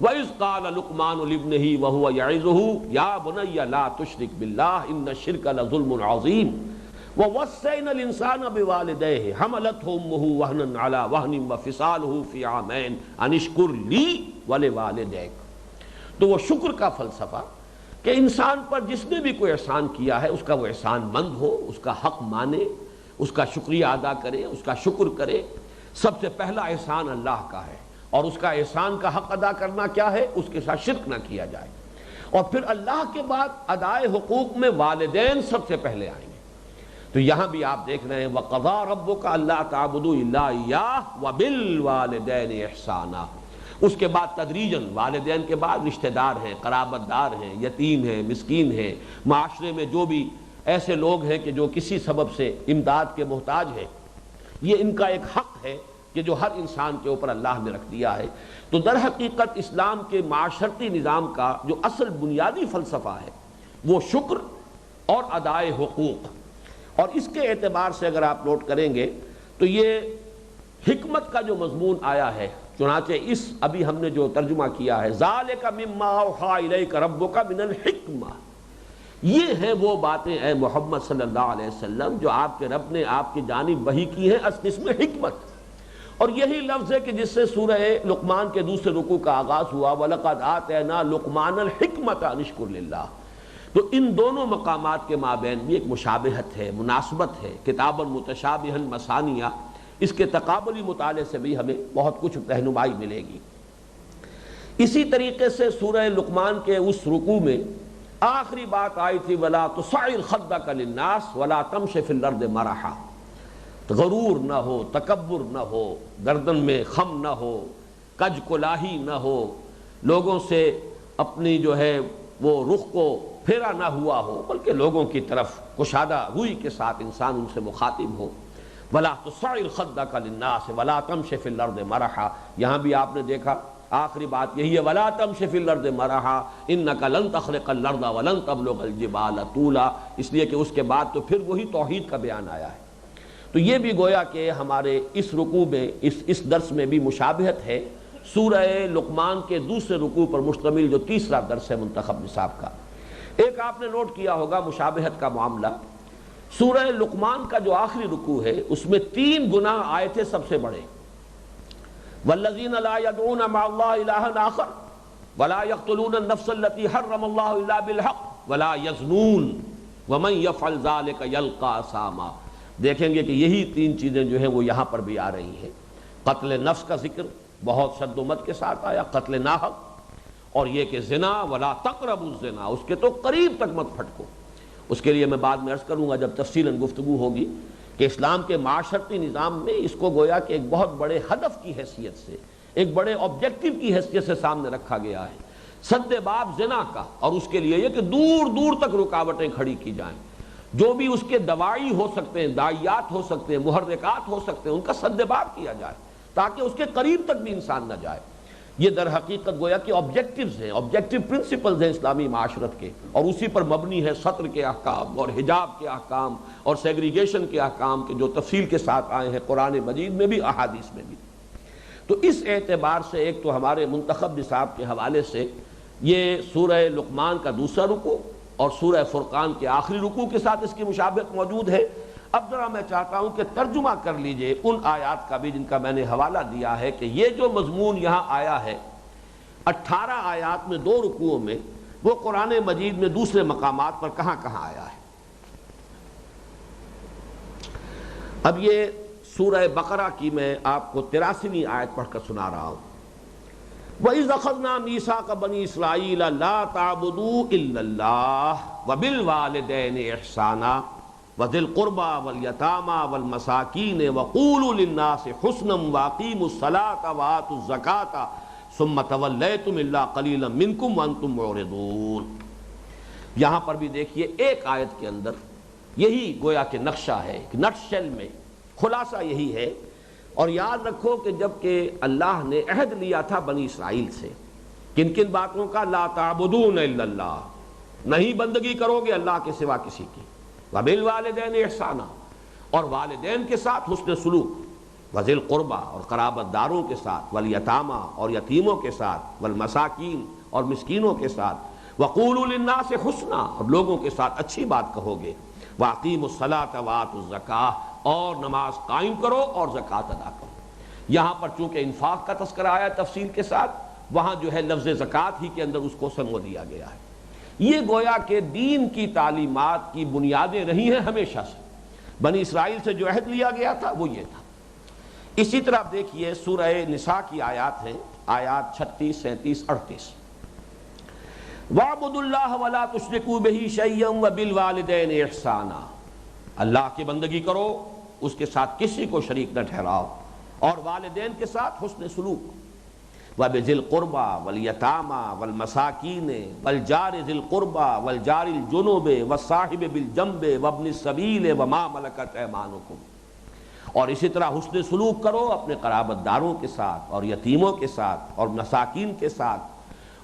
وَإِذْ قَالَ لُقْمَانُ لِابْنِهِ وَهُوَ يَعِظُهُ يَا بُنَيَّ لَا تُشْرِكْ بِاللَّهِ إِنَّ الشِّرْكَ لَظُلْمٌ عَظِيمٌ وَوَصَّيْنَا الْإِنسَانَ بِوَالِدَيْهِ حَمَلَتْهُ أُمُّهُ وَهْنًا عَلَى وَهْنٍ وَفِصَالُهُ فِي عَامَيْنِ أَنِ اشْكُرْ لِي وَلِوَالِدَيْكَ۔ تو وہ شکر کا فلسفہ کہ انسان پر جس نے بھی کوئی احسان کیا ہے اس کا وہ احسان مند ہو، اس کا حق مانے، اس کا شکریہ ادا کرے، اس کا شکر کرے۔ سب سے پہلا احسان اللہ کا ہے، اور اس کا احسان کا حق ادا کرنا کیا ہے؟ اس کے ساتھ شرک نہ کیا جائے۔ اور پھر اللہ کے بعد ادائے حقوق میں والدین سب سے پہلے آئیں گے۔ تو یہاں بھی آپ دیکھ رہے ہیں وَقَضَىٰ رَبُّكَ أَلَّا تَعْبُدُوا إِلَّا إِيَّاهُ وَبِالْوَالِدَيْنِ إِحْسَانًا۔ اس کے بعد تدریجاً والدین کے بعد رشتہ دار ہیں، قرابت دار ہیں، یتیم ہیں، مسکین ہیں، معاشرے میں جو بھی ایسے لوگ ہیں کہ جو کسی سبب سے امداد کے محتاج ہیں، یہ ان کا ایک حق ہے کہ جو ہر انسان کے اوپر اللہ نے رکھ دیا ہے۔ تو در حقیقت اسلام کے معاشرتی نظام کا جو اصل بنیادی فلسفہ ہے وہ شکر اور ادائے حقوق، اور اس کے اعتبار سے اگر آپ نوٹ کریں گے تو یہ حکمت کا جو مضمون آیا ہے، چنانچہ اس ابھی ہم نے جو ترجمہ کیا ہے ذالک مما اوحی الیک ربک من الحکمہ، یہ ہیں وہ باتیں اے محمد صلی اللہ علیہ وسلم جو آپ کے رب نے آپ کی جانب وحی کی ہیں از قسم حکمت۔ اور یہی لفظ ہے کہ جس سے سورہ لقمان کے دوسرے رکوع کا آغاز ہوا وَلَقَدْ آتَيْنَا لُقْمَانَ الْحِكْمَةَ أَنِ اشْكُرْ لِلَّهِ۔ تو ان دونوں مقامات کے مابین بھی ایک مشابہت ہے، مناسبت ہے، کتاباً متشابہاً مثانیہ، اس کے تقابلی مطالعے سے بھی ہمیں بہت کچھ رہنمائی ملے گی۔ اسی طریقے سے سورہ لقمان کے اس رکوع میں آخری بات آئی تھی وَلَا تُصَعِّرْ خَدَّكَ لِلنَّاسِ وَلَا تَمْشِ فِي الْأَرْضِ مَرَحًا، غرور نہ ہو، تکبر نہ ہو، گردن میں خم نہ ہو، کج کلاہی نہ ہو، لوگوں سے اپنی جو ہے وہ رخ کو پھیرا نہ ہوا ہو، بلکہ لوگوں کی طرف کشادہ روئی کے ساتھ انسان ان سے مخاطب ہو۔ وَلَا تُصَعِّرْ خَدَّكَ لِلنَّاسِ وَلَا تَمْشِ فِي الْأَرْضِ مَرَحًا، یہاں بھی آپ نے دیکھا آخری بات یہی ہے وَلَا تَمْشِ فِي الْأَرْضِ مَرَحًا إِنَّكَ لَن تَخْرِقَ الْأَرْضَ وَلَن تَبْلُغَ الْجِبَالَ طُولًا، اس لیے کہ اس کے بعد تو پھر وہی توحید کا بیان آیا ہے۔ تو یہ بھی گویا کہ ہمارے اس رکوع میں اس درس میں بھی مشابہت ہے سورہ لقمان کے دوسرے رکوع پر مشتمل جو تیسرا درس ہے منتخب نصاب کا۔ ایک آپ نے نوٹ کیا ہوگا مشابہت کا معاملہ، سورہ لقمان کا جو آخری رکوع ہے اس میں 3 گناہ آئے تھے سب سے بڑے، والذین لا يدعون مع اللہ الہا آخر ولا يقتلون النفس التي حرم اللہ الا بالحق ولا يزنون ومن يفعل ذلك يلقى اثاما۔ دیکھیں گے کہ یہی 3 چیزیں جو ہیں وہ یہاں پر بھی آ رہی ہیں۔ قتل نفس کا ذکر بہت شد و مد کے ساتھ آیا، قتل ناحق، اور یہ کہ زنا ولا تقربوا الزنا، اس کے تو قریب تک مت پھٹکو۔ اس کے لیے میں بعد میں عرض کروں گا جب تفصیلاً گفتگو ہوگی کہ اسلام کے معاشرتی نظام میں اس کو گویا کہ ایک بہت بڑے ہدف کی حیثیت سے، ایک بڑے آبجیکٹو کی حیثیت سے سامنے رکھا گیا ہے، سد باب زنا کا، اور اس کے لیے یہ کہ دور دور تک رکاوٹیں کھڑی کی جائیں، جو بھی اس کے دواعی ہو سکتے ہیں، داعیات ہو سکتے ہیں، محرکات ہو سکتے ہیں، ان کا سد باب کیا جائے تاکہ اس کے قریب تک بھی انسان نہ جائے۔ یہ در حقیقت گویا کہ آبجیکٹیوز ہیں، آبجیکٹیو پرنسپلز ہیں اسلامی معاشرت کے، اور اسی پر مبنی ہے سطر کے احکام اور حجاب کے احکام اور سیگریگیشن کے احکام کے جو تفصیل کے ساتھ آئے ہیں قرآن مجید میں بھی احادیث میں بھی۔ تو اس اعتبار سے ایک تو ہمارے منتخب نصاب کے حوالے سے یہ سورہ لقمان کا دوسرا رکوع اور سورہ فرقان کے آخری رکوع کے ساتھ اس کی مشابہت موجود ہے۔ اب ذرا میں چاہتا ہوں کہ ترجمہ کر لیجئے ان آیات کا بھی جن کا میں نے حوالہ دیا ہے کہ یہ جو مضمون یہاں آیا ہے 18 آیات میں 2 رکوعوں میں، وہ قرآن مجید میں دوسرے مقامات پر کہاں کہاں آیا ہے۔ اب یہ سورہ بقرہ کی میں آپ کو 83ویں آیت پڑھ کر سنا رہا ہوں۔ وَإِذْ أَخَذْنَا مِيثَاقَ بَنِي إِسْرَائِيلَ لَا تَعْبُدُوا إِلَّا اللَّهَ وَبِالْوَالِدَيْنِ إِحْسَانًا وَذِي الْقُرْبَى وَالْيَتَامَى وَالْمَسَاكِينِ وَقُولُوا لِلنَّاسِ حُسْنًا وَأَقِيمُوا الصَّلَاةَ وَآتُوا الزَّكَاةَ ثُمَّ تَوَلَّيْتُمْ إِلَّا قَلِيلًا مِنْكُمْ وَأَنْتُمْ مُعْرِضُونَ۔ یہاں پر بھی دیکھیے ایک آیت کے اندر یہی گویا کہ نقشہ ہے، نٹ شیل میں خلاصہ یہی ہے۔ اور یاد رکھو کہ جب کہ اللہ نے عہد لیا تھا بنی اسرائیل سے کن کن باتوں کا، لا تعبدون الا اللہ، نہیں بندگی کرو گے اللہ کے سوا کسی کی، وبالوالدین احسانا، اور والدین کے ساتھ حسن سلوک، وذی القربى اور قرابت داروں کے ساتھ، والیتامی اور یتیموں کے ساتھ، والمساکین اور مسکینوں کے ساتھ، وقولوا للناس حسنا اور لوگوں کے ساتھ اچھی بات کہو گے، واقیموا الصلاۃ وآتوا الزکاۃ اور نماز قائم کرو اور زکوٰۃ ادا کرو۔ یہاں پر چونکہ انفاق کا تذکرہ آیا تفصیل کے ساتھ، وہاں جو ہے لفظ زکوٰۃ ہی کے اندر اس کو سمو دیا گیا ہے۔ یہ گویا کہ دین کی تعلیمات کی بنیادیں رہی ہیں ہمیشہ سے، بنی اسرائیل سے جو عہد لیا گیا تھا وہ یہ تھا۔ اسی طرح آپ دیکھیے سورہ نساء کی آیات ہیں، آیات 36، 37، 38۔ وَاعْبُدُوا اللَّهَ وَلَا تُشْرِكُوا بِهِ شَيْئًا وَبِالْوَالِدَيْنِ إِحْسَانًا، اللہ کی بندگی کرو، اس کے ساتھ کسی کو شریک نہ ٹھہراؤ، اور والدین کے ساتھ حسن سلوک، وَبِذِي الْقُرْبَى وَالْيَتَامَى وَالْمَسَاكِينِ وَالْجَارِ ذِي الْقُرْبَى وَالْجَارِ الْجُنُبِ وَالصَّاحِبِ بِالْجَنبِ وَابْنِ السَّبِيلِ وَمَا مَلَكَتْ أَيْمَانُكُمْ، اور اسی طرح حسن سلوک کرو اپنے قرابت داروں کے ساتھ اور یتیموں کے ساتھ اور مساکین کے ساتھ،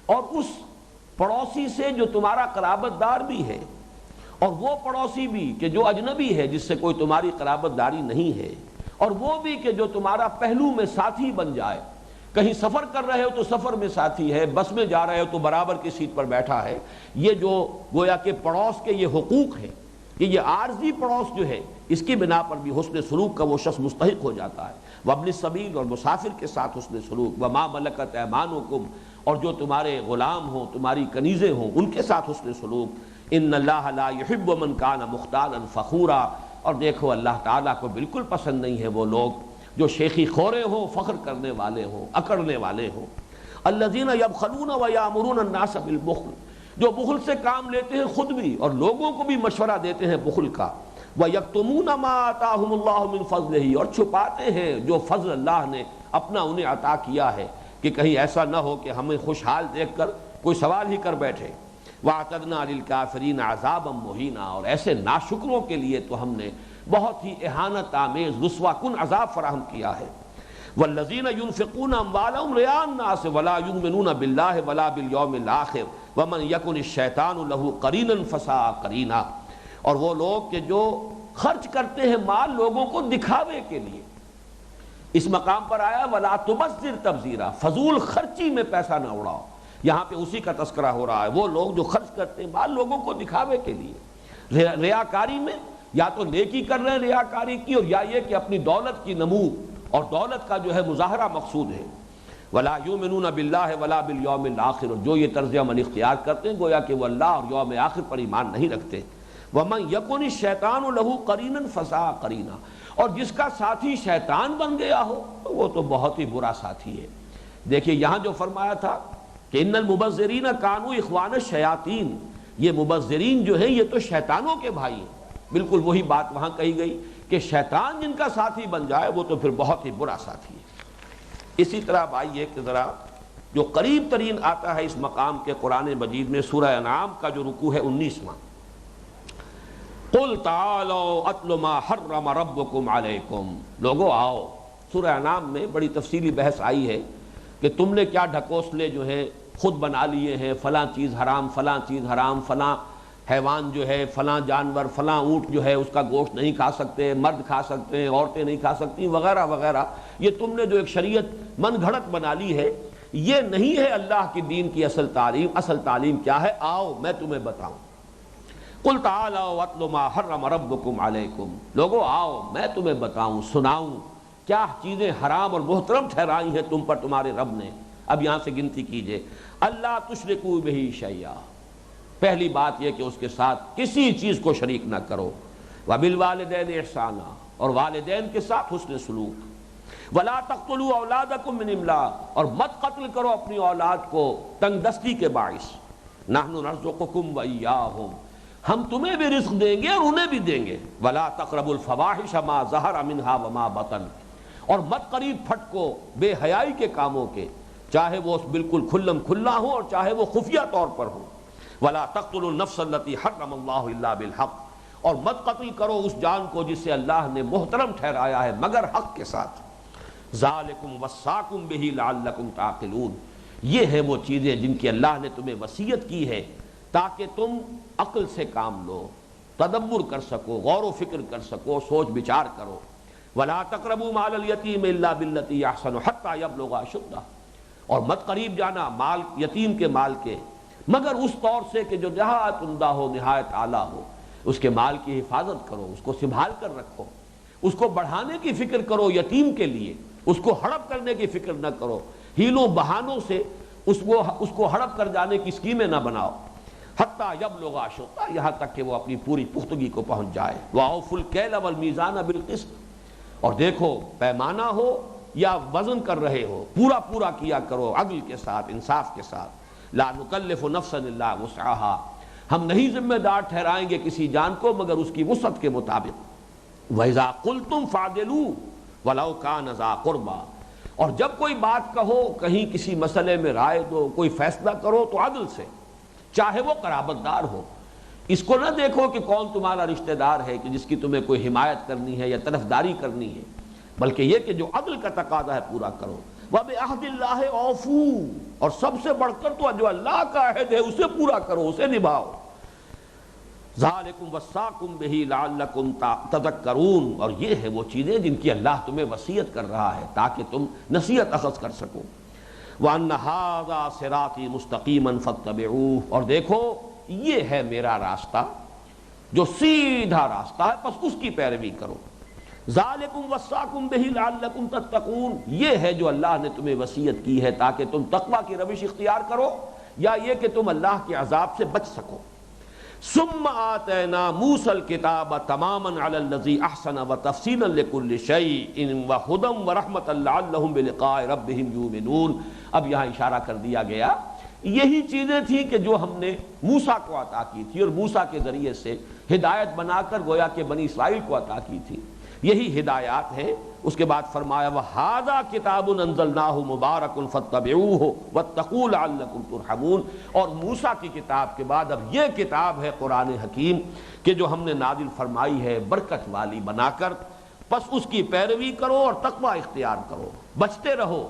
اور اس پڑوسی سے جو تمہارا قرابت دار بھی ہے، اور وہ پڑوسی بھی کہ جو اجنبی ہے جس سے کوئی تمہاری قرابت داری نہیں ہے، اور وہ بھی کہ جو تمہارا پہلو میں ساتھی بن جائے، کہیں سفر کر رہے ہو تو سفر میں ساتھی ہے، بس میں جا رہے ہو تو برابر کی سیٹ پر بیٹھا ہے۔ یہ جو گویا کہ پڑوس کے یہ حقوق ہیں، یہ عارضی پڑوس جو ہے اس کی بنا پر بھی حسن سلوک کا وہ شخص مستحق ہو جاتا ہے۔ وابن السبیل اور مسافر کے ساتھ حسن سلوک، وما ملکت ایمانکم اور جو تمہارے غلام ہوں، تمہاری کنیزیں ہوں، ان کے ساتھ حسن سلوک۔ ان اللہ لا یحب من کان مختالا فخورا، اور دیکھو اللہ تعالیٰ کو بالکل پسند نہیں ہے وہ لوگ جو شیخی خورے ہوں، فخر کرنے والے ہوں، اکڑنے والے ہوں۔ الذین یبخلون ویامرون الناس بالبخل، جو بخل سے کام لیتے ہیں خود بھی اور لوگوں کو بھی مشورہ دیتے ہیں بخل کا۔ وَيَكْتُمُونَ مَا آتَاهُمُ اللَّهُ مِنْ فَضْلِهِ، اور چھپاتے ہیں جو فضل اللہ نے اپنا انہیں عطا کیا ہے، کہ کہیں ایسا نہ ہو کہ ہمیں خوشحال دیکھ کر کوئی سوال ہی کر بیٹھے۔ وَأَعْتَدْنَا لِلْكَافِرِينَ عَذَابًا مُهِينًا، اور ایسے ناشکروں کے لیے تو ہم نے بہت ہی اہانت آمیز رسوا کن عذاب فراہم کیا ہے۔ وَالَّذِينَ يُنْفِقُونَ أَمْوَالَهُمْ رِئَاءَ النَّاسِ وَلَا يُؤْمِنُونَ بِاللَّهِ وَلَا بِالْيَوْمِ الْآخِرِ وَمَنْ يَكُنِ الشَّيْطَانُ لَهُ قَرِينًا فَسَاءَ قَرِينًا، اور وہ لوگ کہ جو خرچ کرتے ہیں مال لوگوں کو دکھاوے کے لیے، اس مقام پر آیا وَلَا تُبَذِّرْ تَبْذِيرًا، فضول خرچی میں پیسہ نہ اڑاؤ، یہاں پہ اسی کا تذکرہ ہو رہا ہے۔ وہ لوگ جو خرچ کرتے ہیں مال لوگوں کو دکھاوے کے لیے، ریاکاری میں، یا تو نیکی کر رہے ہیں ریاکاری کی، اور یا یہ کہ اپنی دولت کی نمو اور دولت کا جو ہے مظاہرہ مقصود ہے۔ وَلَا يُؤْمِنُونَ بِاللَّهِ وَلَا بِالْيَوْمِ الْآخِرِ، اور جو یہ طرز عمل اختیار کرتے ہیں گویا کہ وہ اللہ اور یوم آخر پر ایمان نہیں رکھتے۔ وَمَنْ يَكُنِ الشَّيْطَانُ لَهُ قَرِينًا فَسَاءَ قَرِينًا، اور جس کا ساتھی شیطان بن گیا ہو تو وہ تو بہت ہی برا ساتھی ہے۔ دیکھیے یہاں جو فرمایا تھا کہ ان المبذرین کانوا اخوان الشیاطین، یہ مبذرین جو ہیں یہ تو شیطانوں کے بھائی ہیں، بالکل وہی بات وہاں کہی گئی کہ شیطان جن کا ساتھی بن جائے وہ تو پھر بہت ہی برا ساتھی ہے۔ اسی طرح آئیے کہ ذرا جو قریب ترین آتا ہے اس مقام کے قرآن مجید میں سورہ انعام کا جو رکوع ہے 19واں، قُلْ تَعَالَوْا أَتْلُ مَا حَرَّمَ رَبُّكُمْ عَلَيْكُمْ، لوگو آؤ۔ سورہ انعام میں بڑی تفصیلی بحث آئی ہے کہ تم نے کیا ڈھکوسلے جو ہیں خود بنا لیے ہیں، فلاں چیز حرام، فلاں چیز حرام، فلاں حیوان جو ہے، فلاں جانور، فلاں اونٹ جو ہے اس کا گوشت نہیں کھا سکتے، مرد کھا سکتے ہیں، عورتیں نہیں کھا سکتی، وغیرہ وغیرہ۔ یہ تم نے جو ایک شریعت من گھڑت بنا لی ہے، یہ نہیں ہے اللہ کی دین کی اصل تعلیم۔ اصل تعلیم کیا ہے؟ آؤ میں تمہیں بتاؤں۔ قُلْ تَعَالَوْا أَتْلُ مَا حَرَّمَ رَبُّكُمْ عَلَيْكُمْ، لوگو آؤ میں تمہیں بتاؤں، سناؤں کیا چیزیں حرام اور محترم ٹھہرائی ہیں تم پر تمہارے رب نے۔ اب یہاں سے گنتی کیجئے۔ اللہ تشرکوا بہ شیئا، پہلی بات یہ کہ اس کے ساتھ کسی چیز کو شریک نہ کرو۔ وبالوالدین احسانا، اور والدین کے ساتھ حسن سلوک۔ ولا تقتلوا اولادکم من املاق، اور مت قتل کرو اپنی اولاد کو تنگ دستی کے باعث، نحن نرزقکم وایاہم، ہم تمہیں بھی رزق دیں گے اور انہیں بھی دیں گے، ولا تقربوا الفواحش ما ظہر منها وما بطن، اور مت قریب پھٹکو بے حیائی کے کاموں کے، چاہے وہ بالکل کھلم کھلا ہو اور چاہے وہ خفیہ طور پر ہو، ولا تقتلوا النفس التي حرم اللہ الا بالحق، اور مت قتل کرو اس جان کو جسے اللہ نے محترم ٹھہرایا ہے مگر حق کے ساتھ، ذالکم وصاکم بہ لعلکم تعقلون، یہ ہیں وہ چیزیں جن کی اللہ نے تمہیں وصیت کی ہے تاکہ تم عقل سے کام لو، تدبر کر سکو، غور و فکر کر سکو، سوچ بچار کرو۔ ولا تقربوا مال الیتیم الا بالتی احسن حتی یبلغ اشدہ، اور مت قریب جانا مال یتیم کے مال کے مگر اس طور سے کہ جو نہایت عمدہ ہو، نہایت اعلیٰ ہو، اس کے مال کی حفاظت کرو، اس کو سنبھال کر رکھو، اس کو بڑھانے کی فکر کرو یتیم کے لیے، اس کو ہڑپ کرنے کی فکر نہ کرو، ہیلوں بہانوں سے اس کو ہڑپ کر جانے کی اسکیمیں نہ بناؤ، حتیٰ یبلغ اشدہ، یہاں تک کہ وہ اپنی پوری پختگی کو پہنچ جائے، وَأَوْفُوا الْكَيْلَ وَالْمِيزَانَ بِالْقِسْطِ، اور دیکھو پیمانہ ہو یا وزن کر رہے ہو پورا پورا کیا کرو، عدل کے ساتھ، انصاف کے ساتھ، لا نکلف نفسا الا وسعها، ہم نہیں ذمہ دار ٹھہرائیں گے کسی جان کو مگر اس کی وسعت کے مطابق، وَإِذَا قُلْتُمْ فَعْدِلُوا وَلَوْ كَانَ ذَا قُرْبَىٰ، اور جب کوئی بات کہو، کہیں کسی مسئلے میں رائے دو، کوئی فیصلہ کرو تو عدل سے، چاہے وہ قرابت دار ہو، اس کو نہ دیکھو کہ کون تمہارا رشتہ دار ہے کہ جس کی تمہیں کوئی حمایت کرنی ہے یا طرفداری کرنی ہے، بلکہ یہ کہ جو عدل کا تقاضا ہے پورا کرو، وَبِعَهْدِ اللَّهِ أَوْفُوا، اور سب سے بڑھ کر تو جو اللہ کا عہد ہے اسے پورا کرو، اسے نبھاؤ، ذَلِكُمْ وَصَّاكُمْ بِهِ لَعَلَّكُمْ تَذَكَّرُونَ، اور یہ ہے وہ چیزیں جن کی اللہ تمہیں وصیت کر رہا ہے تاکہ تم نصیحت اخذ کر سکو، وَأَنَّ هَذَا صِرَاطِي مُسْتَقِيمًا فَاتَّبِعُوهُ، اور دیکھو یہ ہے میرا راستہ جو سیدھا راستہ ہے، بس اس کی پیروی کرو، ذالکم وصاکم بہ لعلکم تتقون، یہ ہے جو اللہ نے تمہیں وصیت کی ہے تاکہ تم تقوی کی روش اختیار کرو یا یہ کہ تم اللہ کے عذاب سے بچ سکو۔ ثم آتینا موسیٰ الکتاب تماما علی الذی احسن وتفصیلا لکل شیء وہدی ورحمۃ لعلہم بلقاء ربہم یؤمنون، اب یہاں اشارہ کر دیا گیا یہی چیزیں تھیں کہ جو ہم نے موسیٰ کو عطا کی تھی اور موسیٰ کے ذریعے سے ہدایت بنا کر گویا کہ بنی اسرائیل کو عطا کی تھی، یہی ہدایات ہیں۔ اس کے بعد فرمایا وَهَذَا كِتَابٌ أَنزَلْنَاهُ مُبَارَكٌ فَاتَّبِعُوهُ وَاتَّقُوا لَعَلَّكُمْ تُرْحَمُونَ، اور موسیٰ کی کتاب کے بعد اب یہ کتاب ہے قرآن حکیم کہ جو ہم نے نازل فرمائی ہے برکت والی بنا کر، بس اس کی پیروی کرو اور تقوی اختیار کرو، بچتے رہو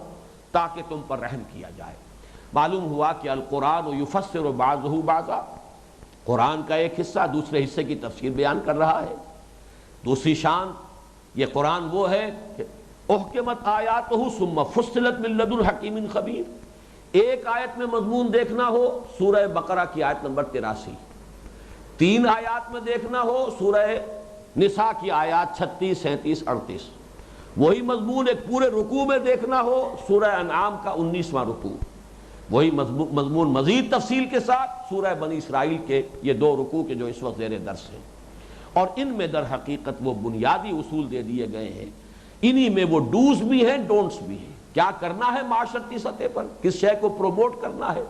تاکہ تم پر رحم کیا جائے۔ معلوم ہوا کہ القرآن یفسر بعضہ بعضا، قرآن کا ایک حصہ دوسرے حصے کی تفسیر بیان کر رہا ہے۔ دوسری شان یہ قرآن وہ ہے کہ احکمت آیاتہ ثم فصلت من لدن حکیم خبیر، ایک آیت میں مضمون دیکھنا ہو سورہ بقرہ کی آیت نمبر 83، 3 آیات میں دیکھنا ہو سورہ نساء کی آیات 36، 37، 38، وہی مضمون ایک پورے رکوع میں دیکھنا ہو سورہ انعام کا 19واں رکوع، وہی مضمون مزید تفصیل کے ساتھ سورہ بنی اسرائیل کے یہ 2 رکوع کے جو اس وقت زیر درس ہیں، اور ان میں در حقیقت وہ بنیادی اصول دے دیے گئے ہیں، انہی میں وہ ڈوز بھی ہیں ڈونٹس بھی ہیں، کیا کرنا ہے معاشرتی سطح پر، کس شے کو پروموٹ کرنا ہے،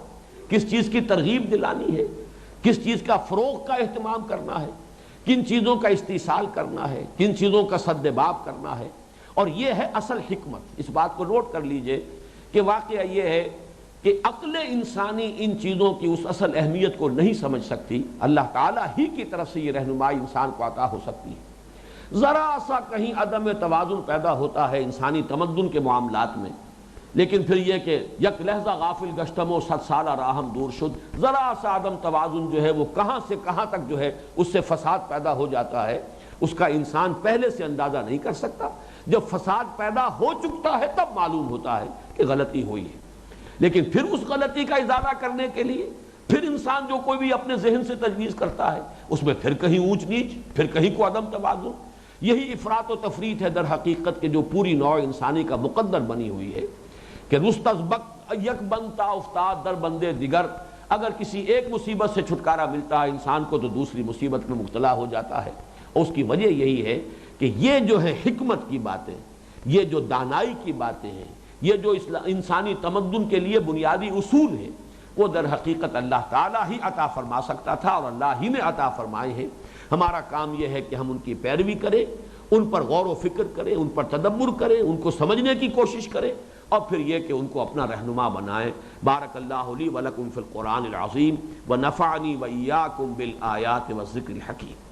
کس چیز کی ترغیب دلانی ہے، کس چیز کا فروغ کا اہتمام کرنا ہے، کن چیزوں کا استحصال کرنا ہے، کن چیزوں کا سد باب کرنا ہے، اور یہ ہے اصل حکمت۔ اس بات کو نوٹ کر لیجئے کہ واقعہ یہ ہے کہ عقل انسانی ان چیزوں کی اس اصل اہمیت کو نہیں سمجھ سکتی، اللہ تعالیٰ ہی کی طرف سے یہ رہنمائی انسان کو عطا ہو سکتی ہے۔ ذرا سا کہیں عدم توازن پیدا ہوتا ہے انسانی تمدن کے معاملات میں، لیکن پھر یہ کہ یک لحظہ غافل گشتم و 100 سالہ راہم دور شد، ذرا سا عدم توازن جو ہے وہ کہاں سے کہاں تک جو ہے اس سے فساد پیدا ہو جاتا ہے، اس کا انسان پہلے سے اندازہ نہیں کر سکتا، جب فساد پیدا ہو چکتا ہے تب معلوم ہوتا ہے کہ غلطی ہوئی ہے۔ لیکن پھر اس غلطی کا ازالہ کرنے کے لیے پھر انسان جو کوئی بھی اپنے ذہن سے تجویز کرتا ہے اس میں پھر کہیں اونچ نیچ، پھر کہیں کو عدم توازن، یہی افراط و تفریط ہے در حقیقت کہ جو پوری نوع انسانی کا مقدر بنی ہوئی ہے کہ رست از بک یک بنتا افتاد در بندے دیگر، اگر کسی ایک مصیبت سے چھٹکارا ملتا ہے انسان کو تو دوسری مصیبت میں مبتلا ہو جاتا ہے، اور اس کی وجہ یہی ہے کہ یہ جو ہے حکمت کی باتیں، یہ جو دانائی کی باتیں ہیں، یہ جو انسانی تمدن کے لیے بنیادی اصول ہیں، وہ در حقیقت اللہ تعالیٰ ہی عطا فرما سکتا تھا اور اللہ ہی نے عطا فرمائے ہیں۔ ہمارا کام یہ ہے کہ ہم ان کی پیروی کریں، ان پر غور و فکر کریں، ان پر تدبر کریں، ان کو سمجھنے کی کوشش کریں، اور پھر یہ کہ ان کو اپنا رہنما بنائیں۔ بارک اللہ لی ولکم فی القرآن العظیم ونفعنی وإیاکم بالآیات والذکر الحکیم۔